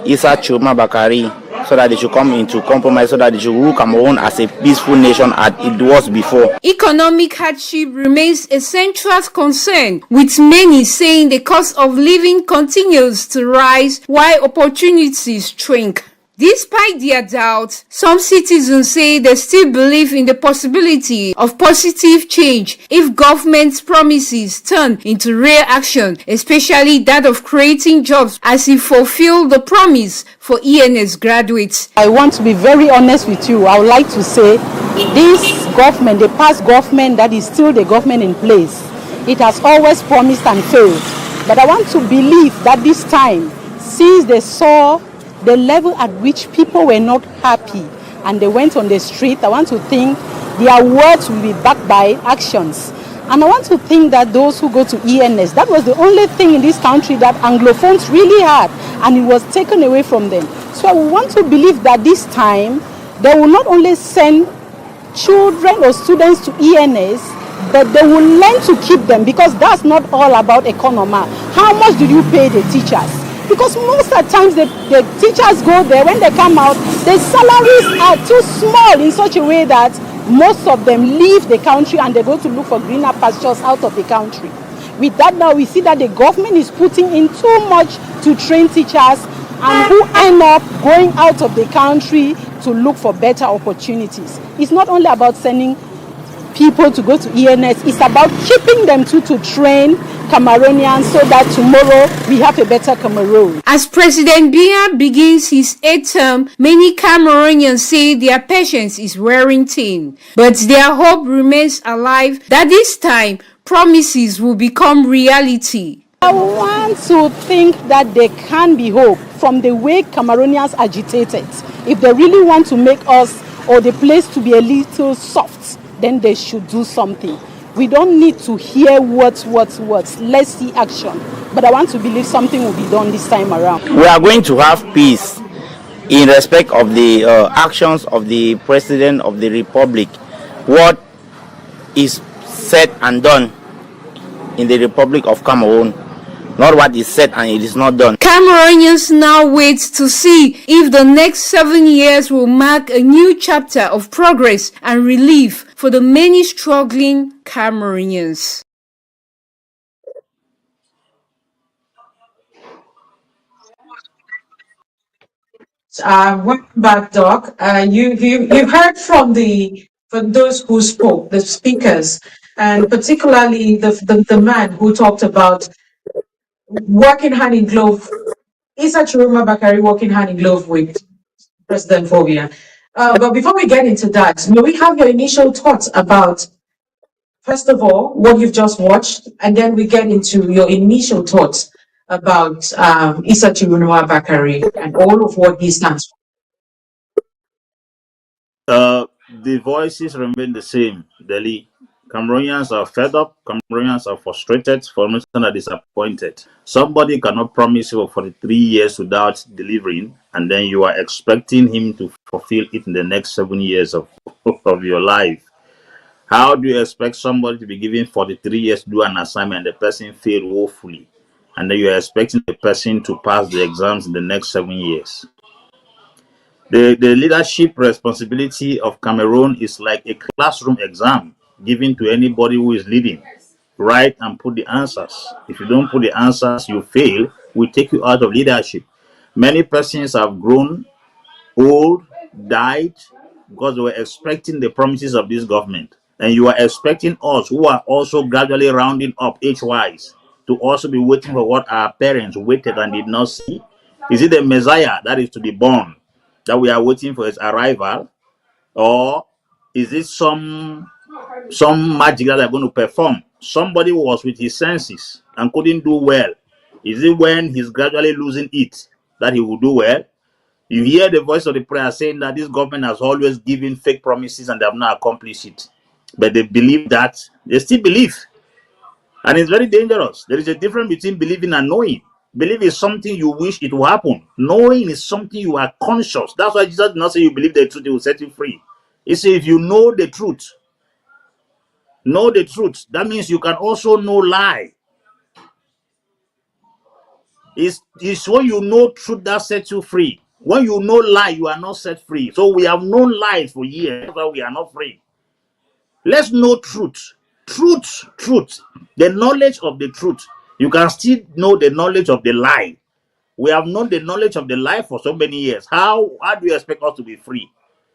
Issa Chuma Bakari, so that they should come into compromise, so that they should rule Cameroon as a peaceful nation as it was before. Economic hardship remains a central concern, with many saying the cost of living continues to rise while opportunities shrink. Despite their doubts, some citizens say they still believe in the possibility of positive change if government promises turn into real action, especially that of creating jobs as it fulfills the promise for ENS graduates. I want to be very honest with you. I would like to say this government, the past government that is still the government in place, it has always promised and failed. But I want to believe that this time, since they saw the level at which people were not happy and they went on the street, I want to think their words will be backed by actions. And I want to think that those who go to ENS, that was the only thing in this country that Anglophones really had, and it was taken away from them. So I want to believe that this time they will not only send children or students to ENS, but they will learn to keep them, because that's not all about economy. How much do you pay the teachers? Because most of the times the teachers go there, when they come out, the salaries are too small in such a way that most of them leave the country and they go to look for greener pastures out of the country. With that now, we see that the government is putting in too much to train teachers, and who end up going out of the country to look for better opportunities. It's not only about sending people to go to ENS, it's about keeping them to train Cameroonians so that tomorrow we have a better Cameroon. As President Biya begins his 8th term, many Cameroonians say their patience is wearing thin, but their hope remains alive that this time promises will become reality. I want to think that there can be hope from the way Cameroonians agitated. If they really want to make us or the place to be a little soft, then they should do something. We don't need to hear words. Let's see action. But I want to believe something will be done this time around. We are going to have peace in respect of the actions of the President of the Republic. What is said and done in the Republic of Cameroon, not what is said and it is not done. Cameroonians now wait to see if the next 7 years will mark a new chapter of progress and relief for the many struggling Cameroonians. Welcome back, Doc. You heard from those who spoke, the speakers, and particularly the man who talked about working hand in glove. Isa Chiruma Bakari working hand in glove with President Phobia. But before we get into that, may we have your initial thoughts about, first of all, what you've just watched, and then we get into your initial thoughts about Isa Chiruma Bakari and all of what he stands for. The voices remain the same, Delhi. Cameroonians are fed up, Cameroonians are frustrated, Cameroonians are disappointed. Somebody cannot promise you for 43 years without delivering, and then you are expecting him to fulfill it in the next 7 years of your life. How do you expect somebody to be given 43 years to do an assignment and the person failed woefully, and then you are expecting the person to pass the exams in the next 7 years? The leadership responsibility of Cameroon is like a classroom exam given to anybody who is leading. Write and put the answers. If you don't put the answers, you fail. We take you out of leadership. Many persons have grown old, died, because they were expecting the promises of this government. And you are expecting us, who are also gradually rounding up age-wise, to also be waiting for what our parents waited and did not see. Is it the Messiah that is to be born that we are waiting for his arrival, or is it some magic that they're going to perform? Somebody who was with his senses and couldn't do well. Is it when he's gradually losing it that he will do well? You hear the voice of the prayer saying that this government has always given fake promises and they have not accomplished it. But they believe that. They still believe. And it's very dangerous. There is a difference between believing and knowing. Believe is something you wish it will happen. Knowing is something you are conscious. That's why Jesus did not say you believe the truth, it will set you free. He said if you know the truth, that means you can also know lie. It's when you know truth that sets you free. When you know lie, you are not set free. So we have known lies for years, but we are not free. Let's know truth. Truth. The knowledge of the truth. You can still know the knowledge of the lie. We have known the knowledge of the lie for so many years. How do you expect us to be free?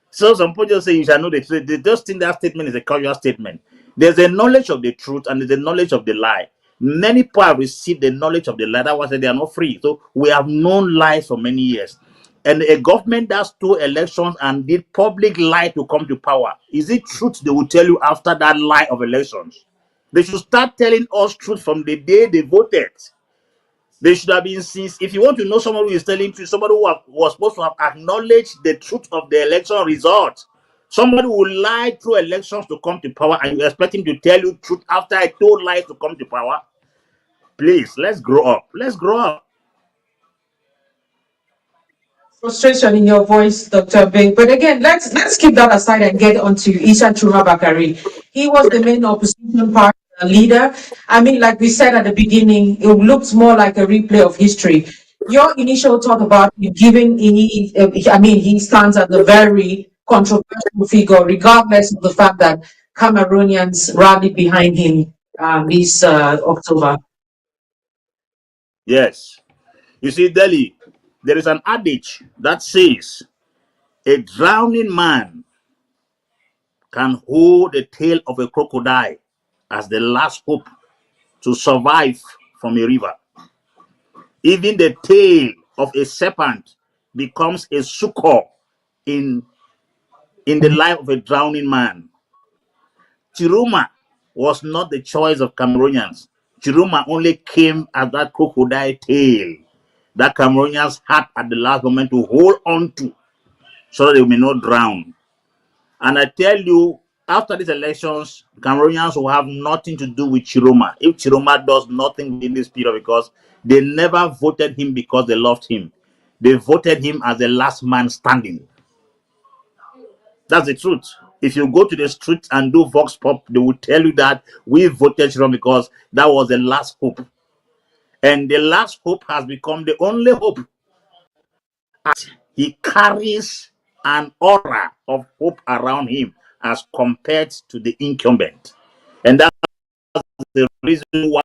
So some people just say you shall know the truth. They just think that statement is a casual statement. There's a knowledge of the truth and there's a knowledge of the lie. Many people have received the knowledge of the lie. That was that they are not free. So we have known lies for many years. And a government that stole elections and did public lie to come to power. Is it truth they will tell you after that lie of elections? They should start telling us truth from the day they voted. They should have been since. If you want to know someone who is telling truth, somebody who was supposed to have acknowledged the truth of the election result. Somebody who lied through elections to come to power, and you expect him to tell you truth after I told lies to come to power. Please, let's grow up. Let's grow up. frustration in your voice, Dr. Bing. But again, let's keep that aside and get onto Isa Chuma Bakari. He was the main opposition party leader. I mean, like we said at the beginning, it looks more like a replay of history. Your initial thought about him giving he stands as a very controversial figure, regardless of the fact that Cameroonians rallied behind him this October. Yes. You see, Delhi, there is an adage that says a drowning man can hold the tail of a crocodile as the last hope to survive from a river. Even the tail of a serpent becomes a succor in the life of a drowning man. Chiruma was not the choice of Cameroonians. Chiruma only came as that crocodile tail that Cameroonians had at the last moment to hold on to so that they may not drown. And I tell you, after these elections, Cameroonians will have nothing to do with Chiroma. If Chiroma does nothing in this period, because they never voted him because they loved him. They voted him as the last man standing. That's the truth. If you go to the street and do Vox Pop, they will tell you that we voted Chiroma because that was the last hope. And the last hope has become the only hope. He carries an aura of hope around him as compared to the incumbent. And that's the reason why,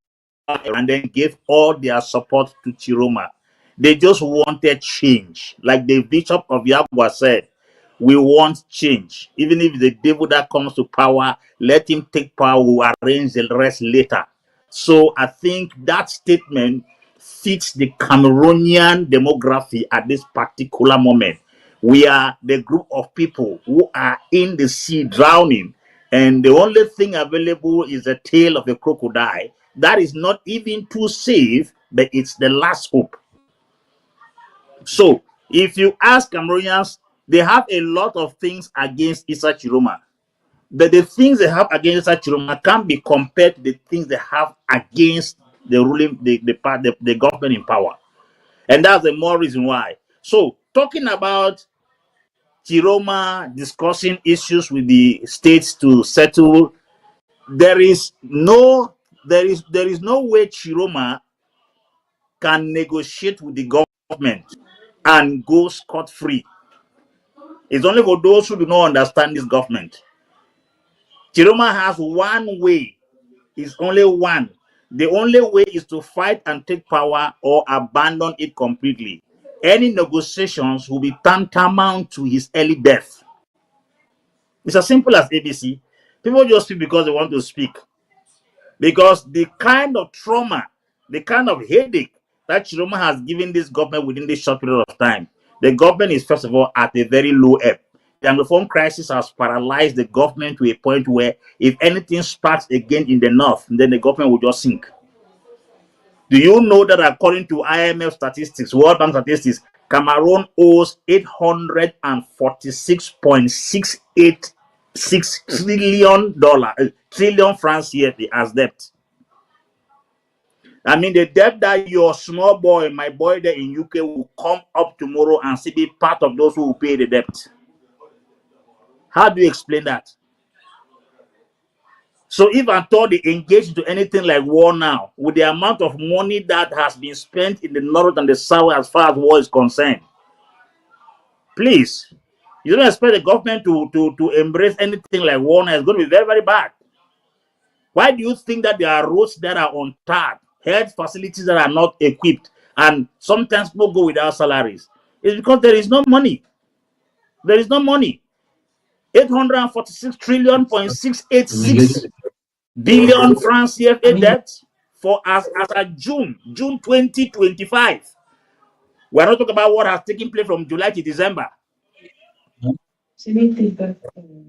and then gave all their support to Chiroma. They just wanted change. Like the Bishop of Yagua said, we want change. Even if the devil that comes to power, let him take power, we'll arrange the rest later. So I think that statement fits the Cameroonian demography at this particular moment. We are the group of people who are in the sea drowning, and the only thing available is the tail of a crocodile. That is not even too safe, but it's the last hope. So if you ask Cameroonians, they have a lot of things against Issa Chiroma. But the things they have against Issa Chiroma can't be compared to the things they have against the ruling, the government in power. And that's the more reason why. So talking about Chiroma discussing issues with the states to settle, there is no way Chiroma can negotiate with the government and go scot-free. It's only for those who do not understand this government. Chiroma has one way. It's only one. The only way is to fight and take power or abandon it completely. Any negotiations will be tantamount to his early death. It's as simple as ABC. People just speak because they want to speak. Because the kind of trauma, the kind of headache that Chiroma has given this government within this short period of time, the government is first of all at a very low ebb. The Anglophone crisis has paralyzed the government to a point where if anything sparks again in the north, then the government will just sink. Do you know that according to IMF statistics, World Bank statistics, Cameroon owes $846.686 trillion francs yearly as debt? I mean, the debt that your small boy, my boy there in UK, will come up tomorrow and still be part of those who will pay the debt. How do you explain that? So if I thought they engage into anything like war now, with the amount of money that has been spent in the north and the south as far as war is concerned, please, you don't expect the government to embrace anything like war now. It's going to be very, very bad. Why do you think that there are roads that are untarred, health facilities that are not equipped, and sometimes people go without salaries? It's because there is no money. There is no money. 846 trillion point 686 billion francs CFA debt for as at June 2025. We're not talking about what has taken place from July to December. So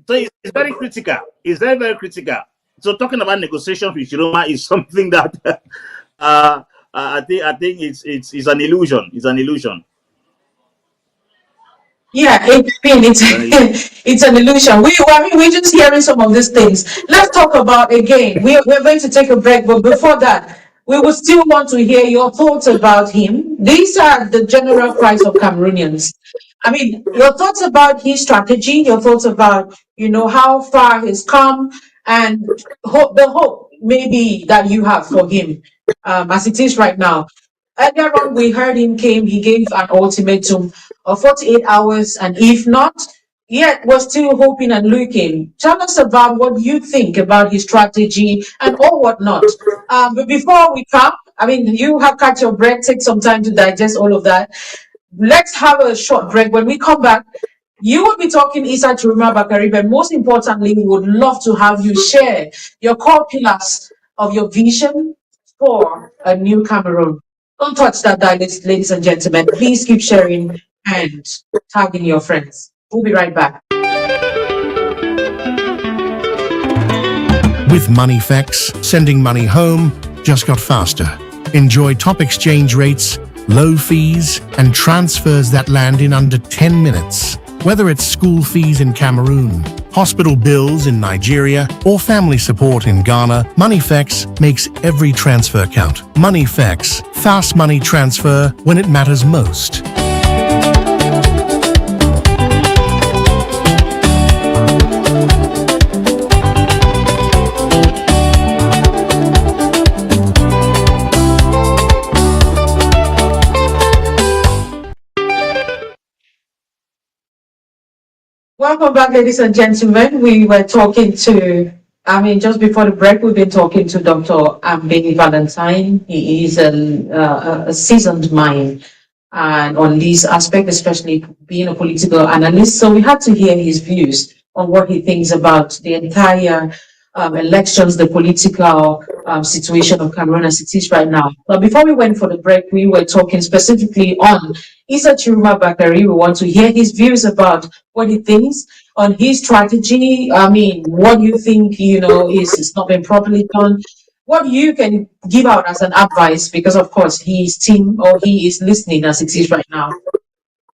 it's very critical. It's very, very critical. So talking about negotiations with Chiroma is something that I think it's an illusion. It's an illusion. Yeah, it's an illusion. We're just hearing some of these things. Let's talk about again. We're going to take a break, but before that, we would still want to hear your thoughts about him. these are the general cries of Cameroonians. I mean, your thoughts about his strategy, your thoughts about, how far he's come, and the hope maybe that you have for him, as it is right now. Earlier on, we heard he gave an ultimatum of 48 hours, and if not, yet we're still hoping and looking. Tell us about what you think about his strategy and all whatnot. But before we come, I mean, you have cut your breath, take some time to digest all of that. Let's have a short break. When we come back, you will be talking Isa Chiruma Bakari, but most importantly, we would love to have you share your core pillars of your vision for a new Cameroon. Don't touch that dial, ladies and gentlemen. Please keep sharing and tagging your friends. We'll be right back. With Money Facts, sending money home just got faster. Enjoy top exchange rates, low fees, and transfers that land in under 10 minutes. Whether it's school fees in Cameroon, hospital bills in Nigeria, or family support in Ghana, MoneyFX makes every transfer count. MoneyFX, fast money transfer when it matters most. Welcome back, ladies and gentlemen. We were talking just before the break, we've been talking to Dr. Ambe Valentine. He is a seasoned mind and on this aspect, especially being a political analyst. So we had to hear his views on what he thinks about the entire elections, the political situation of Cameroon as it is right now. But before we went for the break, we were talking specifically on Isa Chiruma Bakari. We want to hear his views about what he thinks on his strategy. I mean, what you think, is not been properly done. What you can give out as an advice, because of course he is listening as it is right now.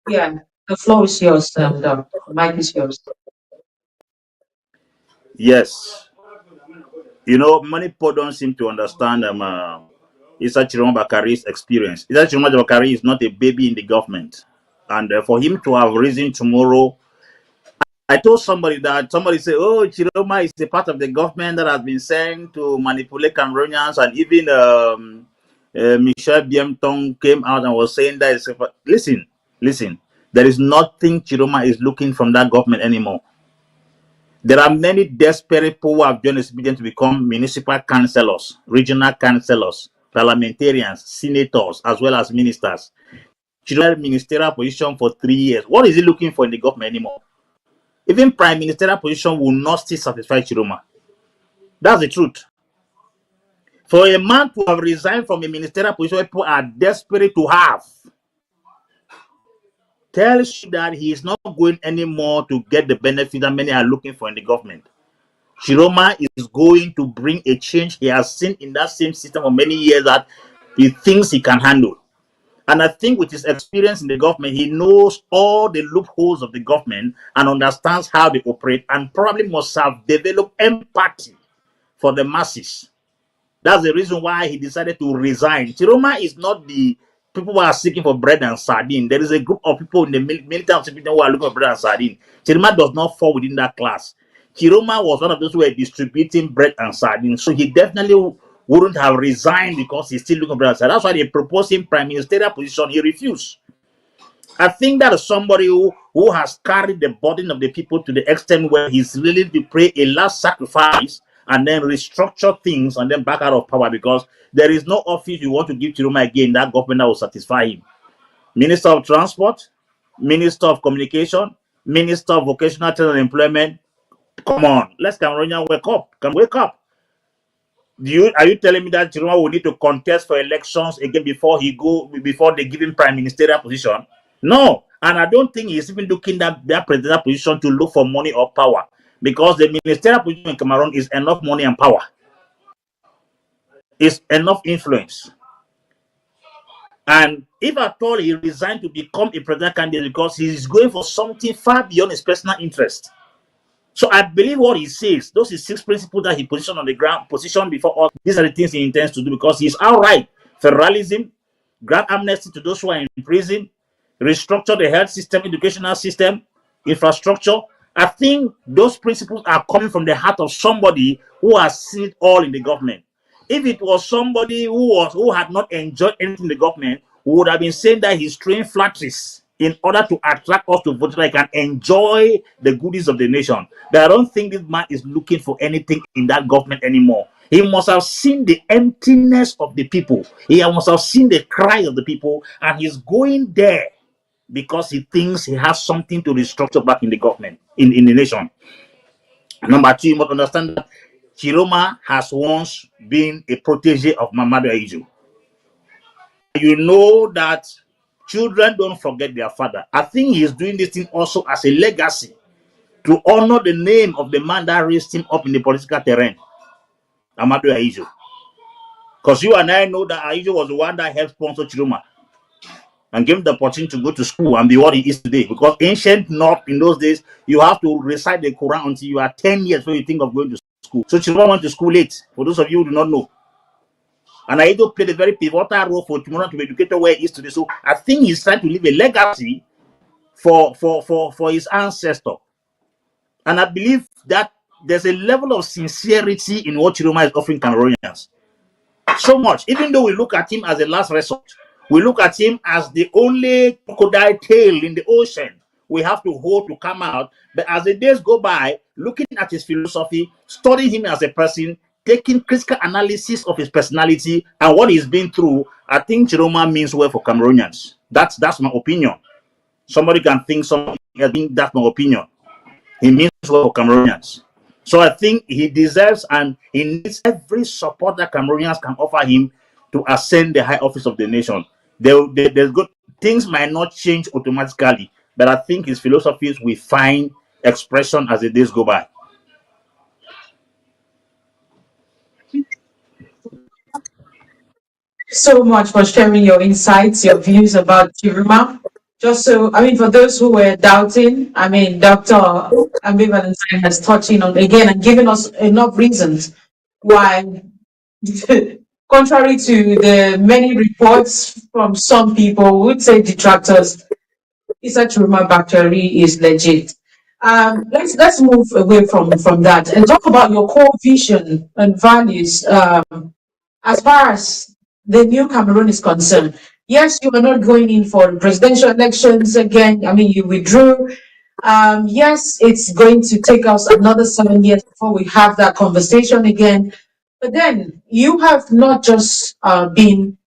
Yeah, the floor is yours, and the mic is yours. Yes. Many people don't seem to understand Isa Chiroma Bakari's experience. Isa Chiroma Bakari is not a baby in the government. And for him to have risen tomorrow, I told somebody said, oh, Chiroma is a part of the government that has been sent to manipulate Cameroonians, and even Michel Biemtong came out and was saying that. Listen, there is nothing Chiroma is looking from that government anymore. There are many desperate people who have joined expedition to become municipal councillors, regional councillors, parliamentarians, senators, as well as ministers. Chiroma ministerial position for 3 years. What is he looking for in the government anymore? Even prime ministerial position will not still satisfy Chiroma. That's the truth. For a man to have resigned from a ministerial position people are desperate to have, tells you that he is not going anymore to get the benefit that many are looking for in the government. Chiroma is going to bring a change he has seen in that same system for many years that he thinks he can handle. And I think with his experience in the government, he knows all the loopholes of the government and understands how they operate, and probably must have developed empathy for the masses. That's the reason why he decided to resign. Chiroma is not the people who are seeking for bread and sardine. There is a group of people in the military who are looking for bread and sardine. Chiroma does not fall within that class. Chiroma was one of those who were distributing bread and sardine. So he definitely wouldn't have resigned because he's still looking for bread and sardine. That's why they proposed him prime ministerial position. He refused. I think that is somebody who has carried the burden of the people to the extent where he's willing to pay a last sacrifice and then restructure things and then back out of power, because there is no office you want to give to Chiroma again that government that will satisfy him. Minister of Transport, Minister of Communication, Minister of Vocational Training and Employment. Come on, let's Cameroonian wake up. Wake up. Are you telling me that Chiroma will need to contest for elections again before they give him prime ministerial position? No, and I don't think he's even looking at that presidential position to look for money or power, because the ministerial position in Cameroon is enough money and power. It's enough influence. And if at all he resigned to become a presidential candidate because he's going for something far beyond his personal interest. So I believe what he says, those are 6 principles that he positioned on the ground, positioned before us. These are the things he intends to do, because he's outright federalism, grant amnesty to those who are in prison, restructure the health system, educational system, infrastructure. I think those principles are coming from the heart of somebody who has seen it all in the government. If it was somebody who had not enjoyed anything in the government, we would have been saying that he's throwing flatteries in order to attract us to vote so that he can enjoy the goodies of the nation. But I don't think this man is looking for anything in that government anymore. He must have seen the emptiness of the people. He must have seen the cry of the people, and he's going there because he thinks he has something to restructure back in the government, in the nation. Number two, you must understand that Chiroma has once been a protege of Mamadou Ahidjo. You know that children don't forget their father. I think he's doing this thing also as a legacy to honor the name of the man that raised him up in the political terrain, Mamadou Ahidjo. Because you and I know that Ahidjo was the one that helped sponsor Chiroma and gave him the opportunity to go to school and be what he is today. Because ancient North in those days, you have to recite the Quran until you are 10 years before you think of going to school. So Chiroma went to school late, for those of you who do not know. And Ahidjo played a very pivotal role for Chiroma to be educated where he is today. So I think he's trying to leave a legacy for his ancestor. And I believe that there's a level of sincerity in what Chiroma is offering Cameroonians. So much, even though we look at him as a last resort, we look at him as the only crocodile tail in the ocean we have to hold to come out. But as the days go by, looking at his philosophy, studying him as a person, taking critical analysis of his personality and what he's been through, I think Chiroma means well for Cameroonians. That's my opinion. Somebody can think something. I think that's my opinion. He means well for Cameroonians. So I think he deserves and he needs every support that Cameroonians can offer him to ascend the high office of the nation. There's good things might not change automatically, but I think his philosophies will find expression as the days go by. So much for sharing your insights, your views about Chiroma. Just so, for those who were doubting, Dr. Ambe Valentine has touching on again and given us enough reasons why, contrary to the many reports from some people who would say detractors, Issa Chiroma Bacteria is legit. Let's move away from that and talk about your core vision and values as far as the new Cameroon is concerned. Yes, you are not going in for presidential elections again. You withdrew. Yes, it's going to take us another 7 years before we have that conversation again. But then you have not just been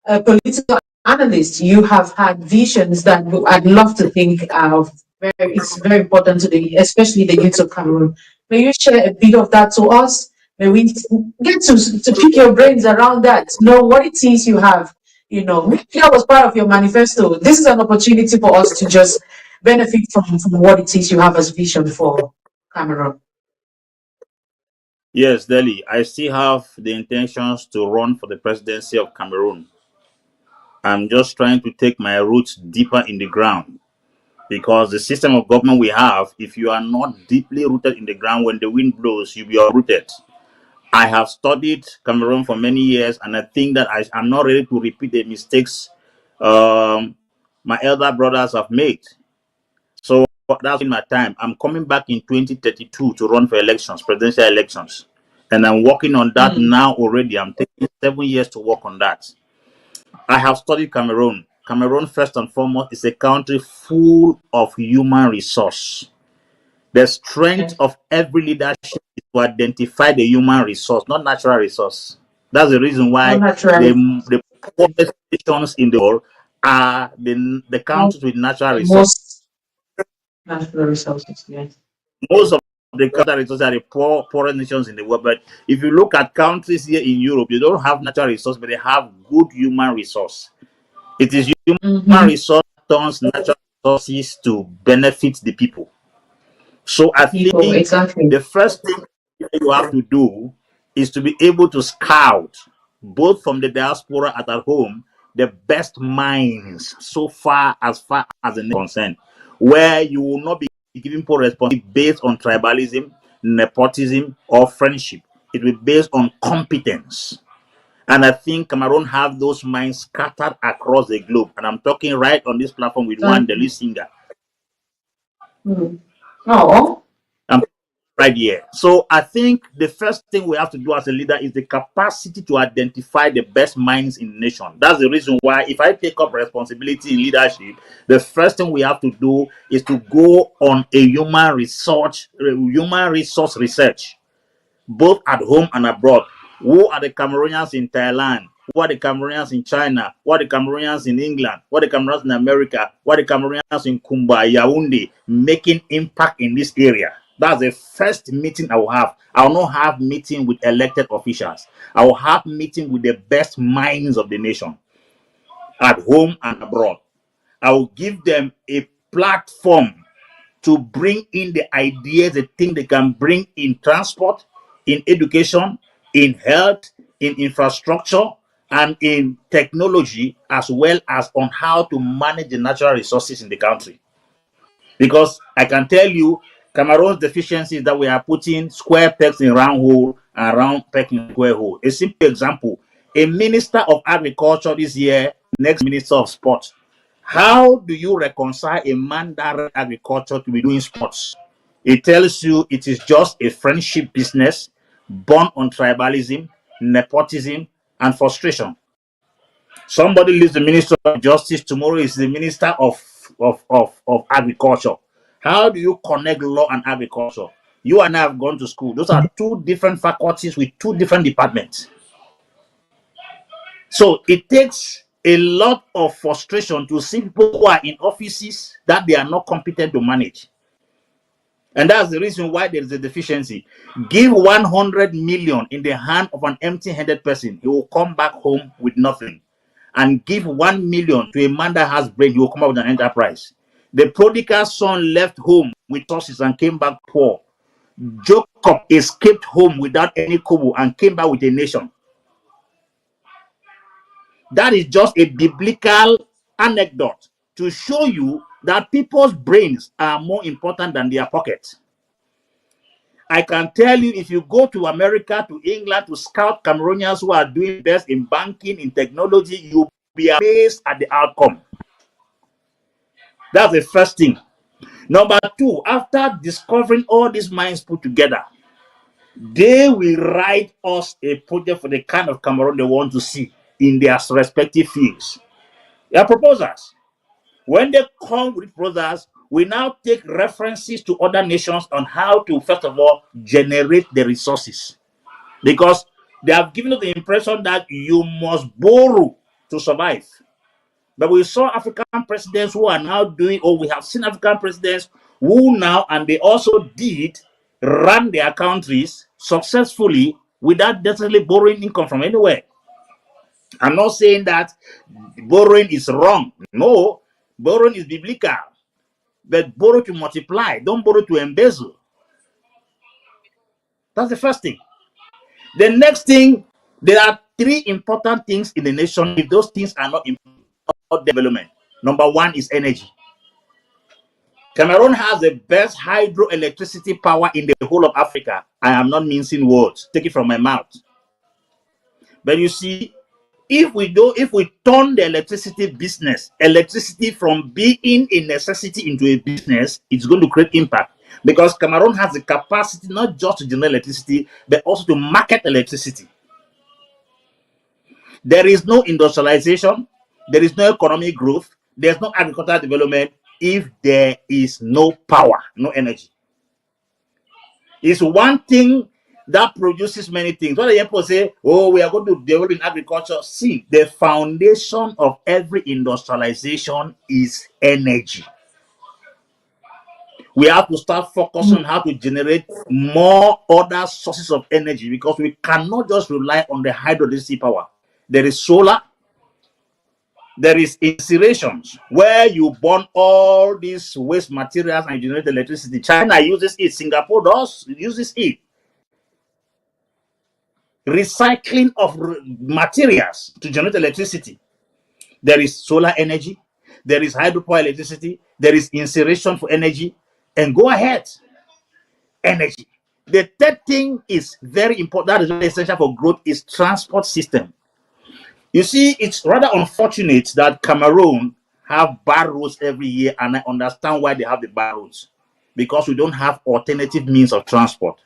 a political analyst, you have had visions that I'd love to think of. It's very important to especially the youth of Cameroon. May you share a bit of that to us? May we get to pick your brains around that, know what it is you have. Maybe that was part of your manifesto. This is an opportunity for us to just benefit from what it is you have as vision for Cameroon. Yes, Delhi, I still have the intentions to run for the presidency of Cameroon. I'm just trying to take my roots deeper in the ground because the system of government we have, if you are not deeply rooted in the ground, when the wind blows, you'll be uprooted. I have studied Cameroon for many years, and I think that I'm not ready to repeat the mistakes my elder brothers have made. So that's in my time. I'm coming back in 2032 to run for elections, presidential elections. And I'm working on that now already. I'm taking 7 years to work on that. I have studied Cameroon. Cameroon, first and foremost, is a country full of human resource. The strength of every leadership is to identify the human resource, not natural resource. That's the reason why the poorest nations in the world are the countries with natural resources. Natural resources, yes. Most of the natural resources are the poorest nations in the world. But if you look at countries here in Europe, they don't have natural resources, but they have good human resource. It is human resource that turns natural resources to benefit the people. So I think the first thing you have to do is to be able to scout, both from the diaspora and at home, the best minds so far as the nation is concerned, where you will not be giving poor responsibility based on tribalism, nepotism, or friendship. It will be based on competence. And I think Cameroon have those mines scattered across the globe. And I'm talking right on this platform with one, the lead singer. Oh, I'm right here. So I think the first thing we have to do as a leader is the capacity to identify the best minds in the nation. That's the reason why if I take up responsibility in leadership, the first thing we have to do is to go on a human resource research, both at home and abroad. Who are the Cameroonians in Thailand? Who are the Cameroonians in China? Who are the Cameroonians in England? Who are the Cameroonians in America? Who are the Cameroonians in Kumba, Yaoundé, making impact in this area? That's the first meeting I will have. I will not have meeting with elected officials. I will have meeting with the best minds of the nation, at home and abroad. I will give them a platform to bring in the ideas, the thing they can bring in transport, in education, in health, in infrastructure, and in technology, as well as on how to manage the natural resources in the country. Because I can tell you, Cameroon's deficiency is that we are putting square pegs in round hole and round peg in square hole. A simple example, a minister of agriculture this year, next minister of sport. How do you reconcile a man that read agriculture to be doing sports? It tells you it is just a friendship business born on tribalism, nepotism, and frustration. Somebody leaves the Minister of Justice, tomorrow is the Minister of Agriculture. How do you connect law and agriculture? You and I have gone to school. Those are two different faculties with two different departments. So it takes a lot of frustration to see people who are in offices that they are not competent to manage. And that's the reason why there is a deficiency. Give 100 million in the hand of an empty-handed person, he will come back home with nothing. And give 1 million to a man that has brain, he will come up with an enterprise. The prodigal son left home with resources and came back poor. Jacob escaped home without any kobo and came back with a nation. That is just a biblical anecdote to show you that people's brains are more important than their pockets. I can tell you, if you go to America, to England, to scout Cameroonians who are doing best in banking, in technology, you'll be amazed at the outcome. That's the first thing. Number two, after discovering all these minds put together, they will write us a project for the kind of Cameroon they want to see in their respective fields. Their proposals. When they come with proposals, we now take references to other nations on how to, first of all, generate the resources. Because they have given us the impression that you must borrow to survive. But we saw African presidents who are now doing, or we have seen African presidents who now, and they also did, run their countries successfully without necessarily borrowing income from anywhere. I'm not saying that borrowing is wrong. No, borrowing is biblical. But borrow to multiply, don't borrow to embezzle. That's the first thing. The next thing, there are three important things in the nation. If those things are not important, development. Number one is energy. Cameroon has the best hydroelectricity power in the whole of Africa. I am not mincing words. Take it from my mouth. But you see, if we turn the electricity from being a necessity into a business, it's going to create impact. Because Cameroon has the capacity not just to generate electricity, but also to market electricity. There is no industrialization, there is no economic growth, there's no agricultural development if there is no power, no energy. It's one thing that produces many things. What the people say, oh, we are going to develop in agriculture. See, the foundation of every industrialization is energy. We have to start focusing on how to generate more other sources of energy, because we cannot just rely on the hydroelectricity power. There is solar, there is incinerations, where you burn all these waste materials and generate electricity. China uses it, Singapore uses it. Recycling of materials to generate electricity. There is solar energy, there is hydropower electricity, there is incineration for energy, and go ahead. Energy. The third thing is very important, that is very essential for growth, is transport system. You see, it's rather unfortunate that Cameroon have bad roads every year, and I understand why they have the bad roads. Because we don't have alternative means of transport.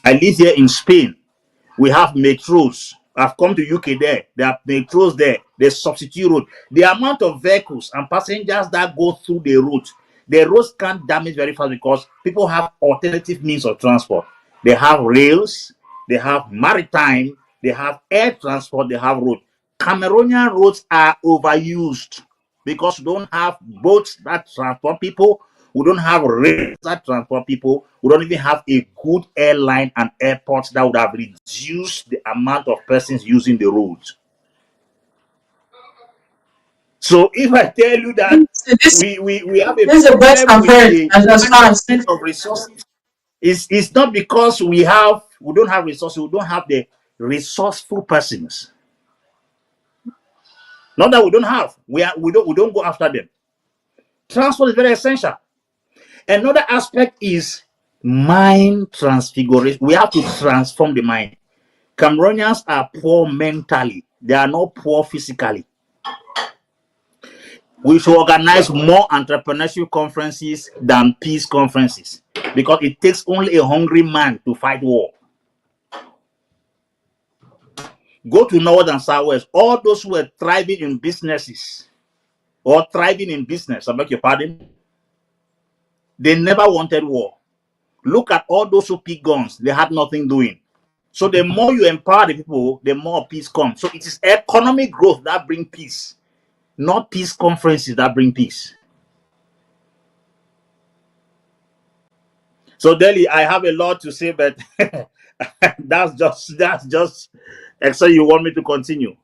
I live here in Spain. We have metros. I've come to UK there. There are metros there. There's substitute road. The amount of vehicles and passengers that go through the roads can't damage very fast because people have alternative means of transport. They have rails, they have maritime, they have air transport, they have road. Cameroonian roads are overused because we don't have boats that transport people. We don't have rails that transport people. We don't even have a good airline and airports that would have reduced the amount of persons using the roads. So if I tell you that we have a This is the best problem I've with heard, the and as far as management of resources, it's not because we don't have resources, we don't have the resourceful persons. Not that we don't have, we don't go after them. Transport is very essential. Another aspect is mind transfiguration. We have to transform the mind. Cameroonians are poor mentally, they are not poor physically. We should organize more entrepreneurship conferences than peace conferences because it takes only a hungry man to fight war. Go to North and Southwest. All those who were thriving in businesses or thriving in business, I beg your pardon, they never wanted war. Look at all those who pick guns, they had nothing doing. So the more you empower the people, the more peace comes. So it is economic growth that brings peace, not peace conferences that bring peace. So Delhi, I have a lot to say, but that's just except you want me to continue.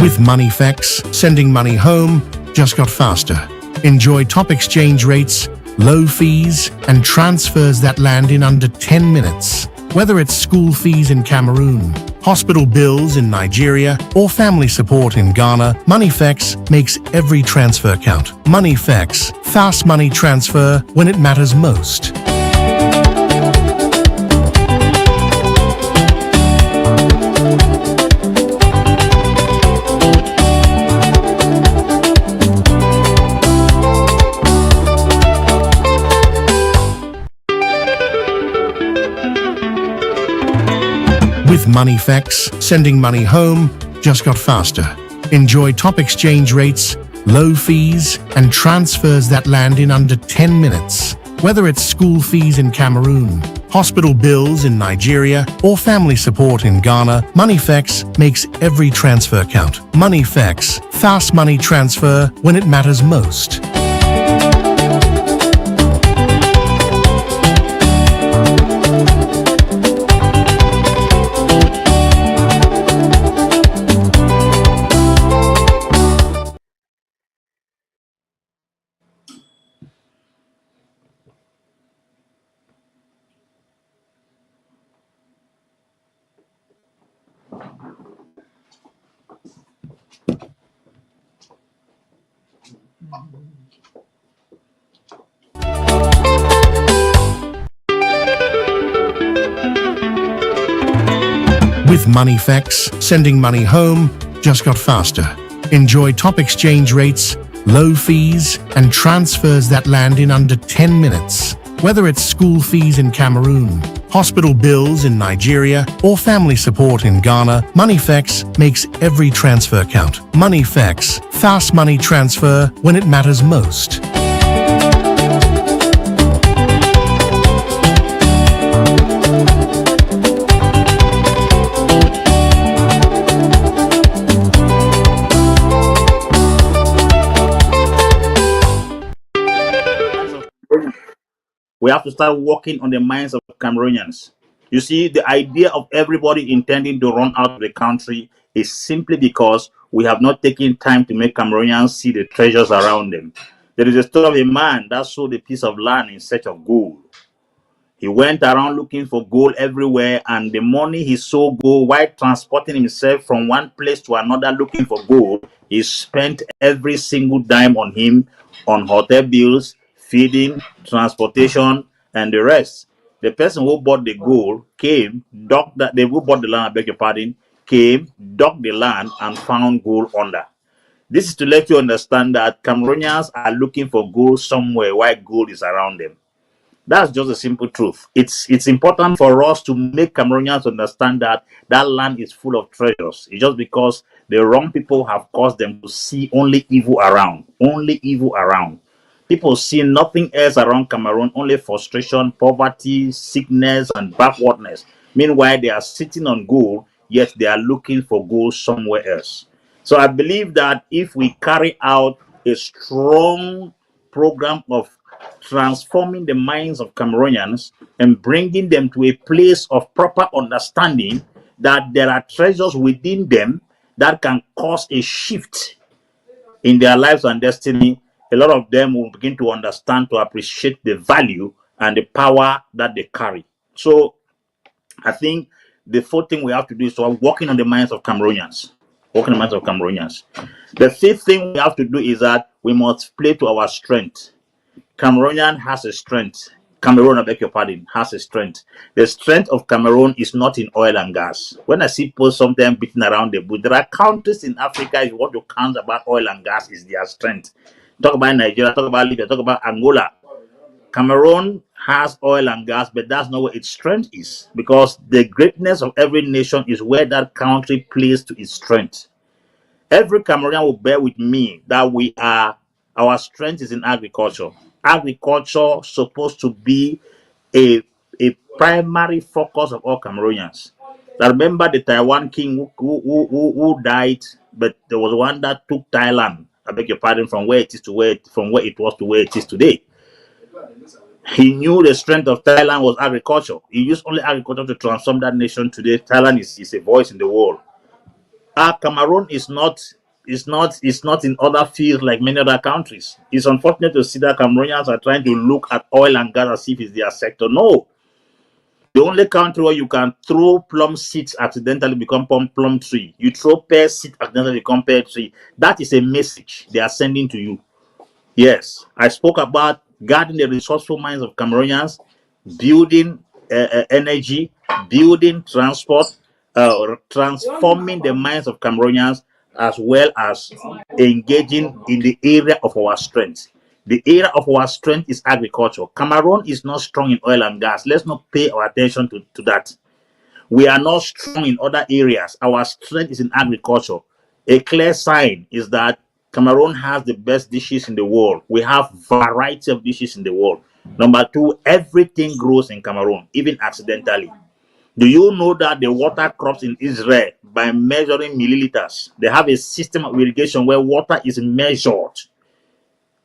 With MoneyFX, sending money home just got faster. Enjoy top exchange rates, low fees, and transfers that land in under 10 minutes. Whether it's school fees in Cameroon, hospital bills in Nigeria, or family support in Ghana, MoneyFX makes every transfer count. MoneyFX, fast money transfer when it matters most. With MoneyFX, sending money home just got faster. Enjoy top exchange rates, low fees, and transfers that land in under 10 minutes. Whether it's school fees in Cameroon, hospital bills in Nigeria, or family support in Ghana, MoneyFX makes every transfer count. MoneyFX, fast money transfer when it matters most. With MoneyFX, sending money home just got faster. Enjoy top exchange rates, low fees, and transfers that land in under 10 minutes. Whether it's school fees in Cameroon, hospital bills in Nigeria, or family support in Ghana, MoneyFX makes every transfer count. MoneyFX, fast money transfer when it matters most. We have to start working on the minds of Cameroonians. You see, the idea of everybody intending to run out of the country is simply because we have not taken time to make Cameroonians see the treasures around them. There is a story of a man that sold a piece of land in search of gold. He went around looking for gold everywhere, and the money he saw gold while transporting himself from one place to another looking for gold, he spent every single dime on him on hotel bills, feeding, transportation, and the rest. The person who bought the gold came, dug that they who bought the land, I beg your pardon, came, dug the land, and found gold under. This is to let you understand that Cameroonians are looking for gold somewhere while gold is around them. That's just a simple truth. It's important for us to make Cameroonians understand that that land is full of treasures. It's just because the wrong people have caused them to see only evil around. Only evil around. People see nothing else around Cameroon, only frustration, poverty, sickness, and backwardness. Meanwhile, they are sitting on gold, yet they are looking for gold somewhere else. So I believe that if we carry out a strong program of transforming the minds of Cameroonians and bringing them to a place of proper understanding that there are treasures within them that can cause a shift in their lives and destiny, a lot of them will begin to understand, to appreciate the value and the power that they carry. So I think the fourth thing we have to do is to working on the minds of Cameroonians. Working on the minds of Cameroonians. The fifth thing we have to do is that we must play to our strength. Cameroonian has a strength. Cameroon, I beg your pardon, has a strength. The strength of Cameroon is not in oil and gas. When I see people sometimes beating around the bush, there are countries in Africa, if you want to count about oil and gas, is their strength. Talk about Nigeria, talk about Libya, talk about Angola. Cameroon has oil and gas, but that's not where its strength is, because the greatness of every nation is where that country plays to its strength. Every Cameroonian will bear with me that our strength is in agriculture. Agriculture supposed to be a primary focus of all Cameroonians. I remember the Taiwan king who died, but there was one that took Thailand, I beg your pardon, from where it is to from where it was to where it is today. He knew the strength of Thailand was agriculture. He used only agriculture to transform that nation today. Thailand is a voice in the world. Cameroon is not in other fields like many other countries. It's unfortunate to see that Cameroonians are trying to look at oil and gas as if it's their sector. No. The only country where you can throw plum seeds accidentally become plum tree. You throw pear seeds accidentally become pear tree. That is a message they are sending to you. Yes, I spoke about guarding the resourceful minds of Cameroonians, building energy, building transport, transforming the minds of Cameroonians, as well as engaging in the area of our strength. The area of our strength is agriculture. Cameroon is not strong in oil and gas. Let's not pay our attention to that. We are not strong in other areas. Our strength is in agriculture. A clear sign is that Cameroon has the best dishes in the world. We have variety of dishes in the world. Number two, everything grows in Cameroon, even accidentally. Do you know that the water crops in Israel, by measuring milliliters, they have a system of irrigation where water is measured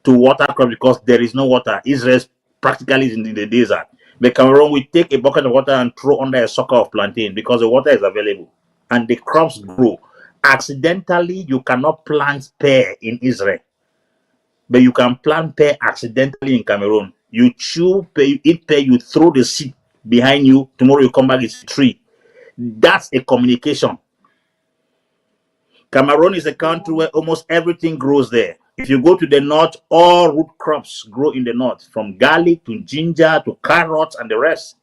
to water crops because there is no water. Israel practically is in the desert. But Cameroon, we take a bucket of water and throw under a sucker of plantain because the water is available and the crops grow. Accidentally, you cannot plant pear in Israel, but you can plant pear accidentally in Cameroon. You chew pear, you eat pear, you throw the seed behind you. Tomorrow you come back, it's a tree. That's a communication. Cameroon is a country where almost everything grows there. If you go to the north, all root crops grow in the north, from garlic to ginger to carrots and the rest.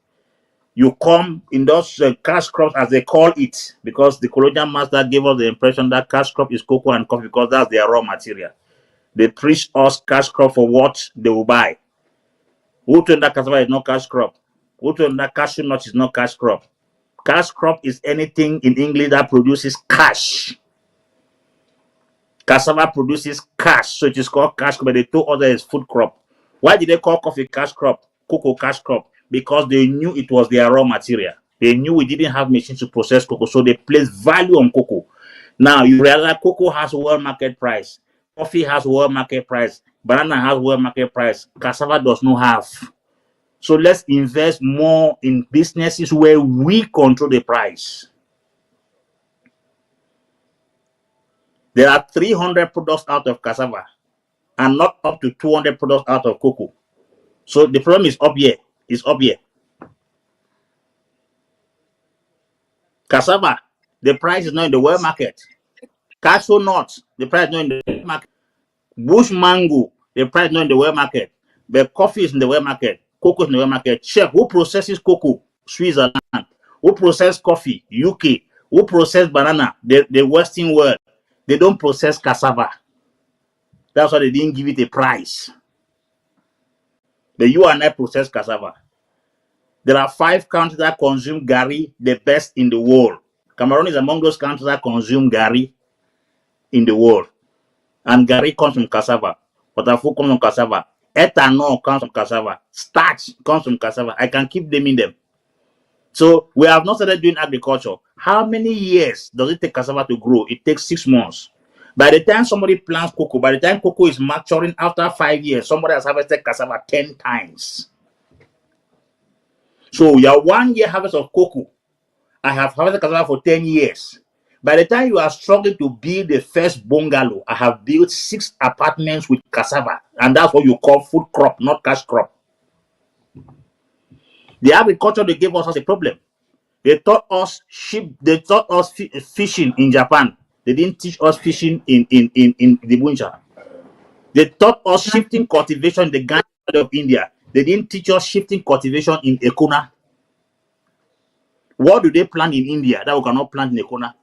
You come in those cash crops, as they call it, because the colonial master gave us the impression that cash crop is cocoa and coffee because that's their raw material. They preach us cash crop for what they will buy. Who told that cassava is not cash crop? Who told that cashew nut is not cash crop? Cash crop is anything in English that produces cash. Cassava produces cash, so it is called cash crop, but they told others it's food crop. Why did they call coffee cash crop, cocoa cash crop? Because they knew it was their raw material. They knew we didn't have machines to process cocoa, so they placed value on cocoa. Now you realize cocoa has world market price, coffee has world market price, banana has world market price, cassava does not have. So let's invest more in businesses where we control the price. There are 300 products out of cassava and not up to 200 products out of cocoa. So the problem is up here. It's up here. Cassava, the price is not in the world market. Cashew nuts, the price is not in the world market. Bush mango, the price is not in the world market. But coffee is in the world market. Cocoa is in the world market. Chef, who processes cocoa? Switzerland. Who processes coffee? UK. Who processes banana? The Western world. They don't process cassava. That's why they didn't give it a price. But you and I process cassava. There are 5 countries that consume gari the best in the world. Cameroon is among those countries that consume gari in the world. And gari comes from cassava. Potafu comes from cassava. Ethanol comes from cassava. Starch comes from cassava. I can keep naming them. So we have not started doing agriculture. How many years does it take cassava to grow? It takes 6 months. By the time somebody plants cocoa, by the time cocoa is maturing after 5 years, somebody has harvested cassava 10 times. So your 1 year harvest of cocoa, I have harvested cassava for 10 years. By the time you are struggling to build the first bungalow, I have built 6 apartments with cassava. And that's what you call food crop, not cash crop. The agriculture they gave us was a problem. They taught us fishing in Japan. They didn't teach us fishing in the Buncha. They taught us shifting cultivation in the Ghana of India. They didn't teach us shifting cultivation in Ekona. What do they plant in India that we cannot plant in Ekona?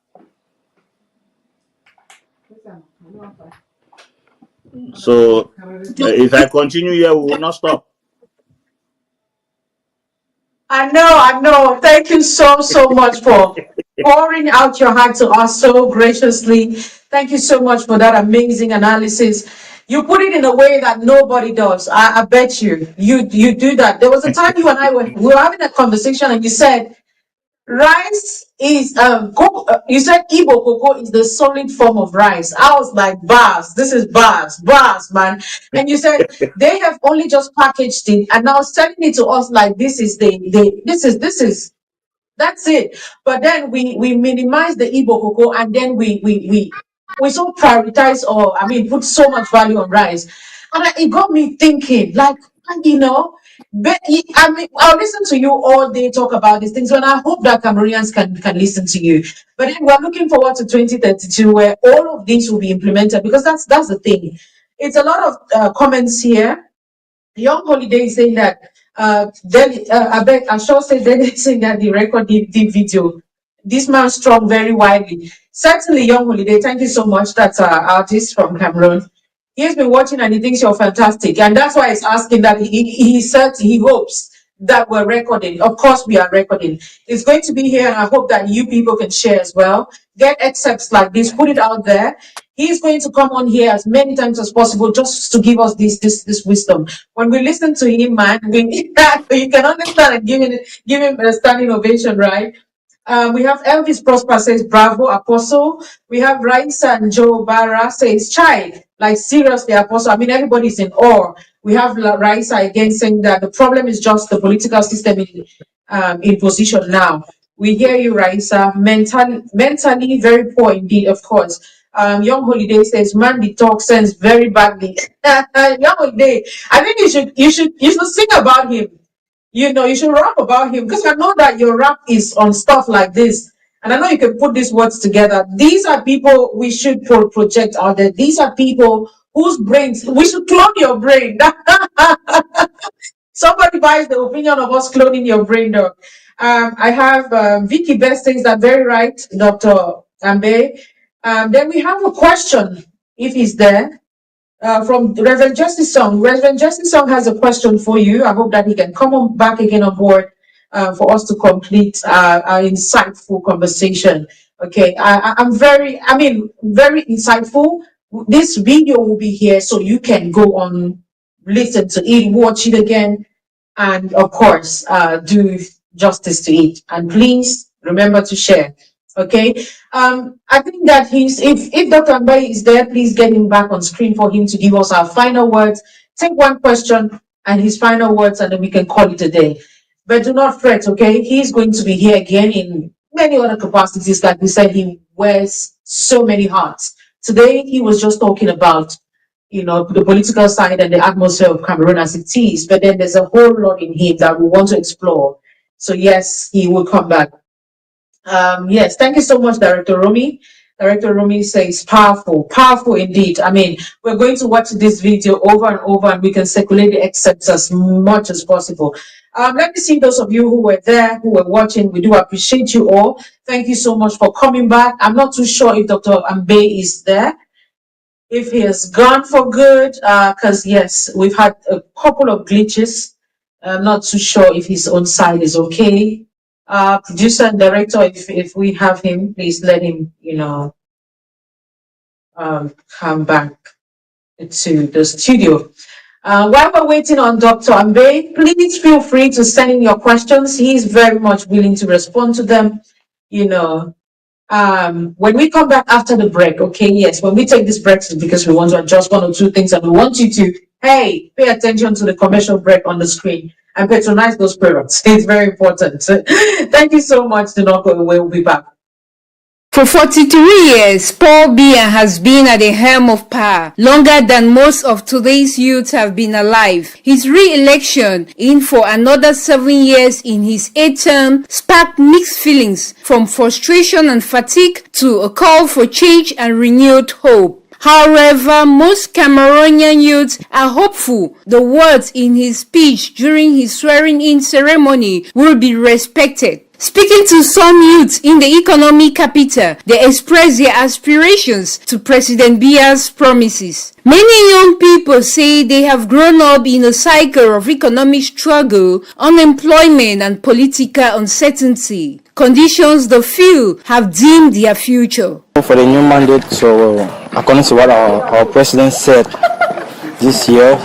So if I continue here, we will not stop. I know. Thank you so much for pouring out your heart to us so graciously. Thank you so much for that amazing analysis. You put it in a way that nobody does. I bet you do that. There was a time you and I we were having a conversation, and you said rice is you said Igbo cocoa is the solid form of rice. I was like, bars, this is bars, man. And you said they have only just packaged it and now selling it to us like this is that's it. But then we minimize the Igbo cocoa, and then we so prioritize, or I mean put so much value on rice. And it got me thinking, like, but I mean, I'll listen to you all day talk about these things, and I hope that Cameroonians can listen to you. But then we're looking forward to 2032, where all of these will be implemented, because that's the thing. It's a lot of comments here. Young Holiday is saying that I sure said Denny saying that the record the video. This man strong very widely. Certainly, Young Holiday, thank you so much. That's our artist from Cameroon. He's been watching and he thinks you're fantastic. And that's why he's asking that he said he hopes that we're recording. Of course, we are recording. It's going to be here, and I hope that you people can share as well. Get excerpts like this, put it out there. He's going to come on here as many times as possible just to give us this wisdom. When we listen to him, man, we need that. You can understand and give him a standing ovation, right? We have Elvis Prosper says, bravo, Apostle. We have Raisa and Joe Barra says, chai, like seriously, Apostle. I mean, everybody's in awe. We have Raisa again saying that the problem is just the political system in position now. We hear you, Raisa. Mentally very poor indeed, of course. Young Holiday says, man, the talk sends very badly. Young Holiday, I think you should sing about him. You should rap about him, because I know that your rap is on stuff like this. And I know you can put these words together. These are people we should project out there. These are people whose brains, we should clone your brain. Somebody buys the opinion of us cloning your brain, dog. I have Vicky Best things that very right, Dr. Ambe. Then we have a question, if he's there. From Reverend Justice Song. Reverend Justice Song has a question for you. I hope that he can come back again on board for us to complete our insightful conversation. Okay, I'm very insightful. This video will be here, so you can go on, listen to it, watch it again, and of course, do justice to it. And please remember to share. Okay, I think that if Dr. Ambe is there, please get him back on screen for him to give us our final words. Take one question and his final words, and then we can call it a day. But do not fret, okay? He's going to be here again in many other capacities. Like we said, he wears so many hats. Today, he was just talking about, the political side and the atmosphere of Cameroon as it is. But then there's a whole lot in him that we want to explore. So yes, he will come back. Yes, thank you so much, Director Rumi. Director Rumi says powerful, powerful indeed. I mean, we're going to watch this video over and over and we can circulate the excerpts as much as possible. Let me see those of you who were there, who were watching. We do appreciate you all. Thank you so much for coming back. I'm not too sure if Dr. Ambe is there, if he has gone for good, because yes, we've had a couple of glitches. I'm not too sure if his own side is okay. Producer and director, if we have him, please let him, come back to the studio. While we're waiting on Dr. Ambe, please feel free to send in your questions. He's very much willing to respond to them. When we come back after the break, okay, yes, when we take this break, it's because we want to adjust one or two things and we want you to, hey, pay attention to the commercial break on the screen and patronize those products. It's very important. Thank you so much. Do not go away. We'll be back. For 43 years, Paul Biya has been at the helm of power, longer than most of today's youth have been alive. His re-election in for another 7 years in his 8th term sparked mixed feelings, from frustration and fatigue to a call for change and renewed hope. However, most Cameroonian youths are hopeful the words in his speech during his swearing-in ceremony will be respected. Speaking to some youths in the economic capital, they express their aspirations to President Biya's promises. Many young people say they have grown up in a cycle of economic struggle, unemployment, and political uncertainty, conditions they feel have dimmed their future. For the new mandate, so according to what our president said this year,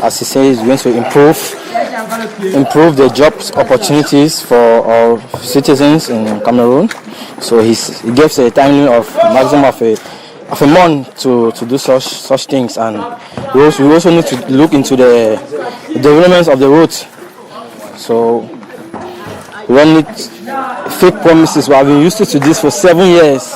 as he says, he's going to improve the jobs opportunities for our citizens in Cameroon. So he gives a timeline of maximum of a month to do such things, and we also need to look into the developments of the roads. So we don't need fake promises. We have been used to this for 7 years,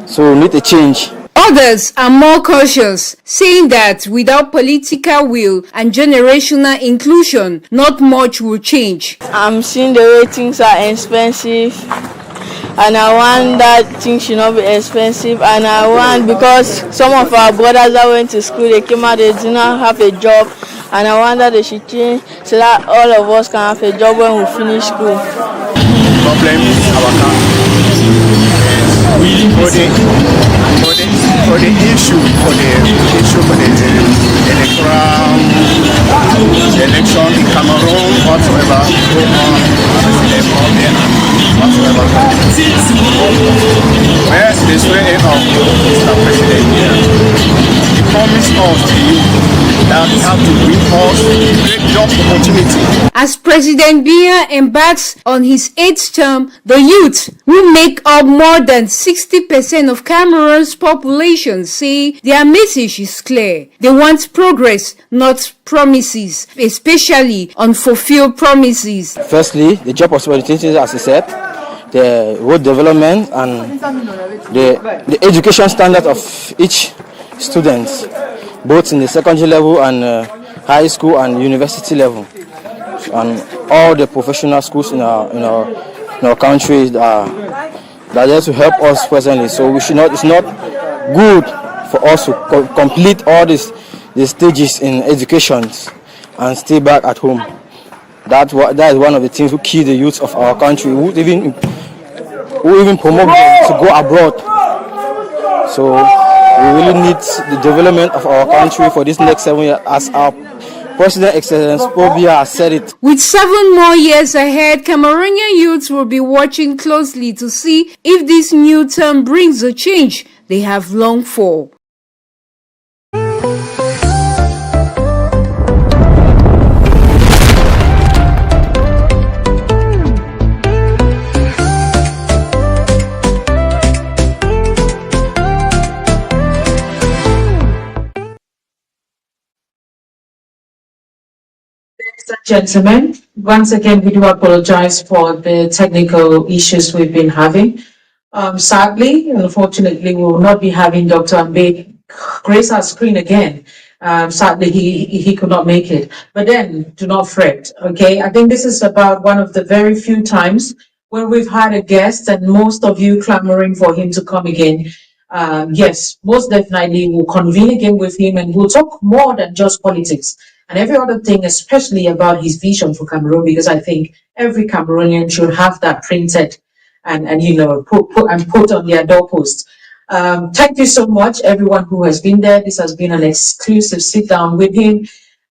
so we need a change. Others are more cautious, saying that without political will and generational inclusion, not much will change. I'm seeing the way things are expensive, and I want that things should not be expensive, and I want, because some of our brothers that went to school, they came out, they do not have a job, and I want that they should change so that all of us can have a job when we finish school. The problem is our country. For the issue for the election in Cameroon, whatsoever go on, whatsoever. Where's the swearing of Mr. President here? He promised us to you that we have to bring us great job opportunity. As President Biya embarks on his 8th term, the youth, who make up more than 60% of Cameroon's population, say their message is clear. They want progress, not promises, especially unfulfilled promises. Firstly, the job opportunities, as I said, the road development, and the education standard of each student, both in the secondary level and high school and university level, and all the professional schools in our country that are there to help us presently. So it's not good for us to complete all the stages in education and stay back at home. That is one of the things who kill the youth of our country, who even promote them to go abroad. So we really need the development of our country for this next 7 years, as our President Excellence Paul Biya has said it. With 7 more years ahead, Cameroonian youths will be watching closely to see if this new term brings the change they have longed for. Gentlemen, once again, we do apologize for the technical issues we've been having. Sadly, unfortunately, we will not be having Dr. Ambe grace our screen again. Sadly, he could not make it. But then, do not fret, okay? I think this is about one of the very few times when we've had a guest and most of you clamoring for him to come again, yes, most definitely we'll convene again with him and we'll talk more than just politics and every other thing, especially about his vision for Cameroon, because I think every Cameroonian should have that printed and you know, put on their doorpost. Thank you so much, everyone who has been there. This has been an exclusive sit down with him.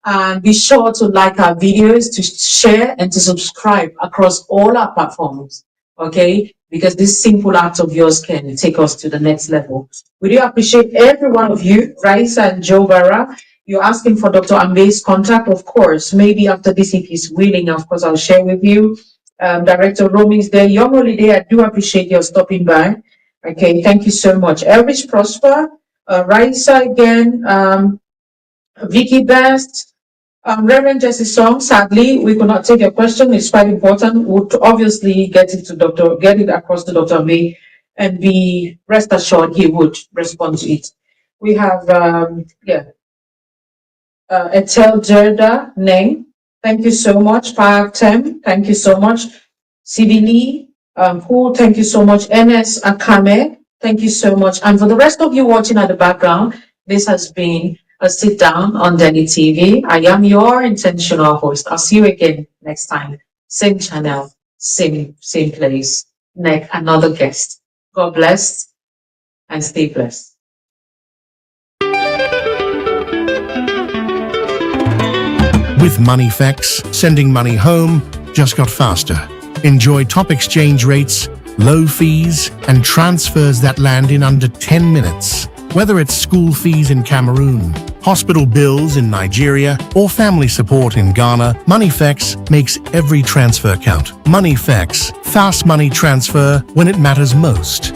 And be sure to like our videos, to share and to subscribe across all our platforms, okay? Because this simple act of yours can take us to the next level. We do appreciate every one of you. Raisa and Joe Barra, you're asking for Dr. Ambe's contact, of course. Maybe after this, if he's willing, of course, I'll share with you. Director Roming's there. Young Holiday, I do appreciate your stopping by. Okay, thank you so much. Elvis Prosper, Raisa again, Vicky Best, Reverend Jesse Song, sadly, we could not take your question. It's quite important. We'll obviously get it across to Dr. May and be rest assured he would respond to it. We have, Etel Jerda Neng. Thank you so much. Park Tem, thank you so much. Sibili, Paul, thank you so much. NS Akame, thank you so much. And for the rest of you watching at the background, this has been a sit down on Delhi TV. I am your intentional host. I'll see you again next time. Same channel, same place. Next, another guest. God bless and stay blessed. With MoneyFX, sending money home just got faster. Enjoy top exchange rates, low fees, and transfers that land in under 10 minutes. Whether it's school fees in Cameroon, hospital bills in Nigeria, or family support in Ghana, MoneyFX makes every transfer count. MoneyFX, fast money transfer when it matters most.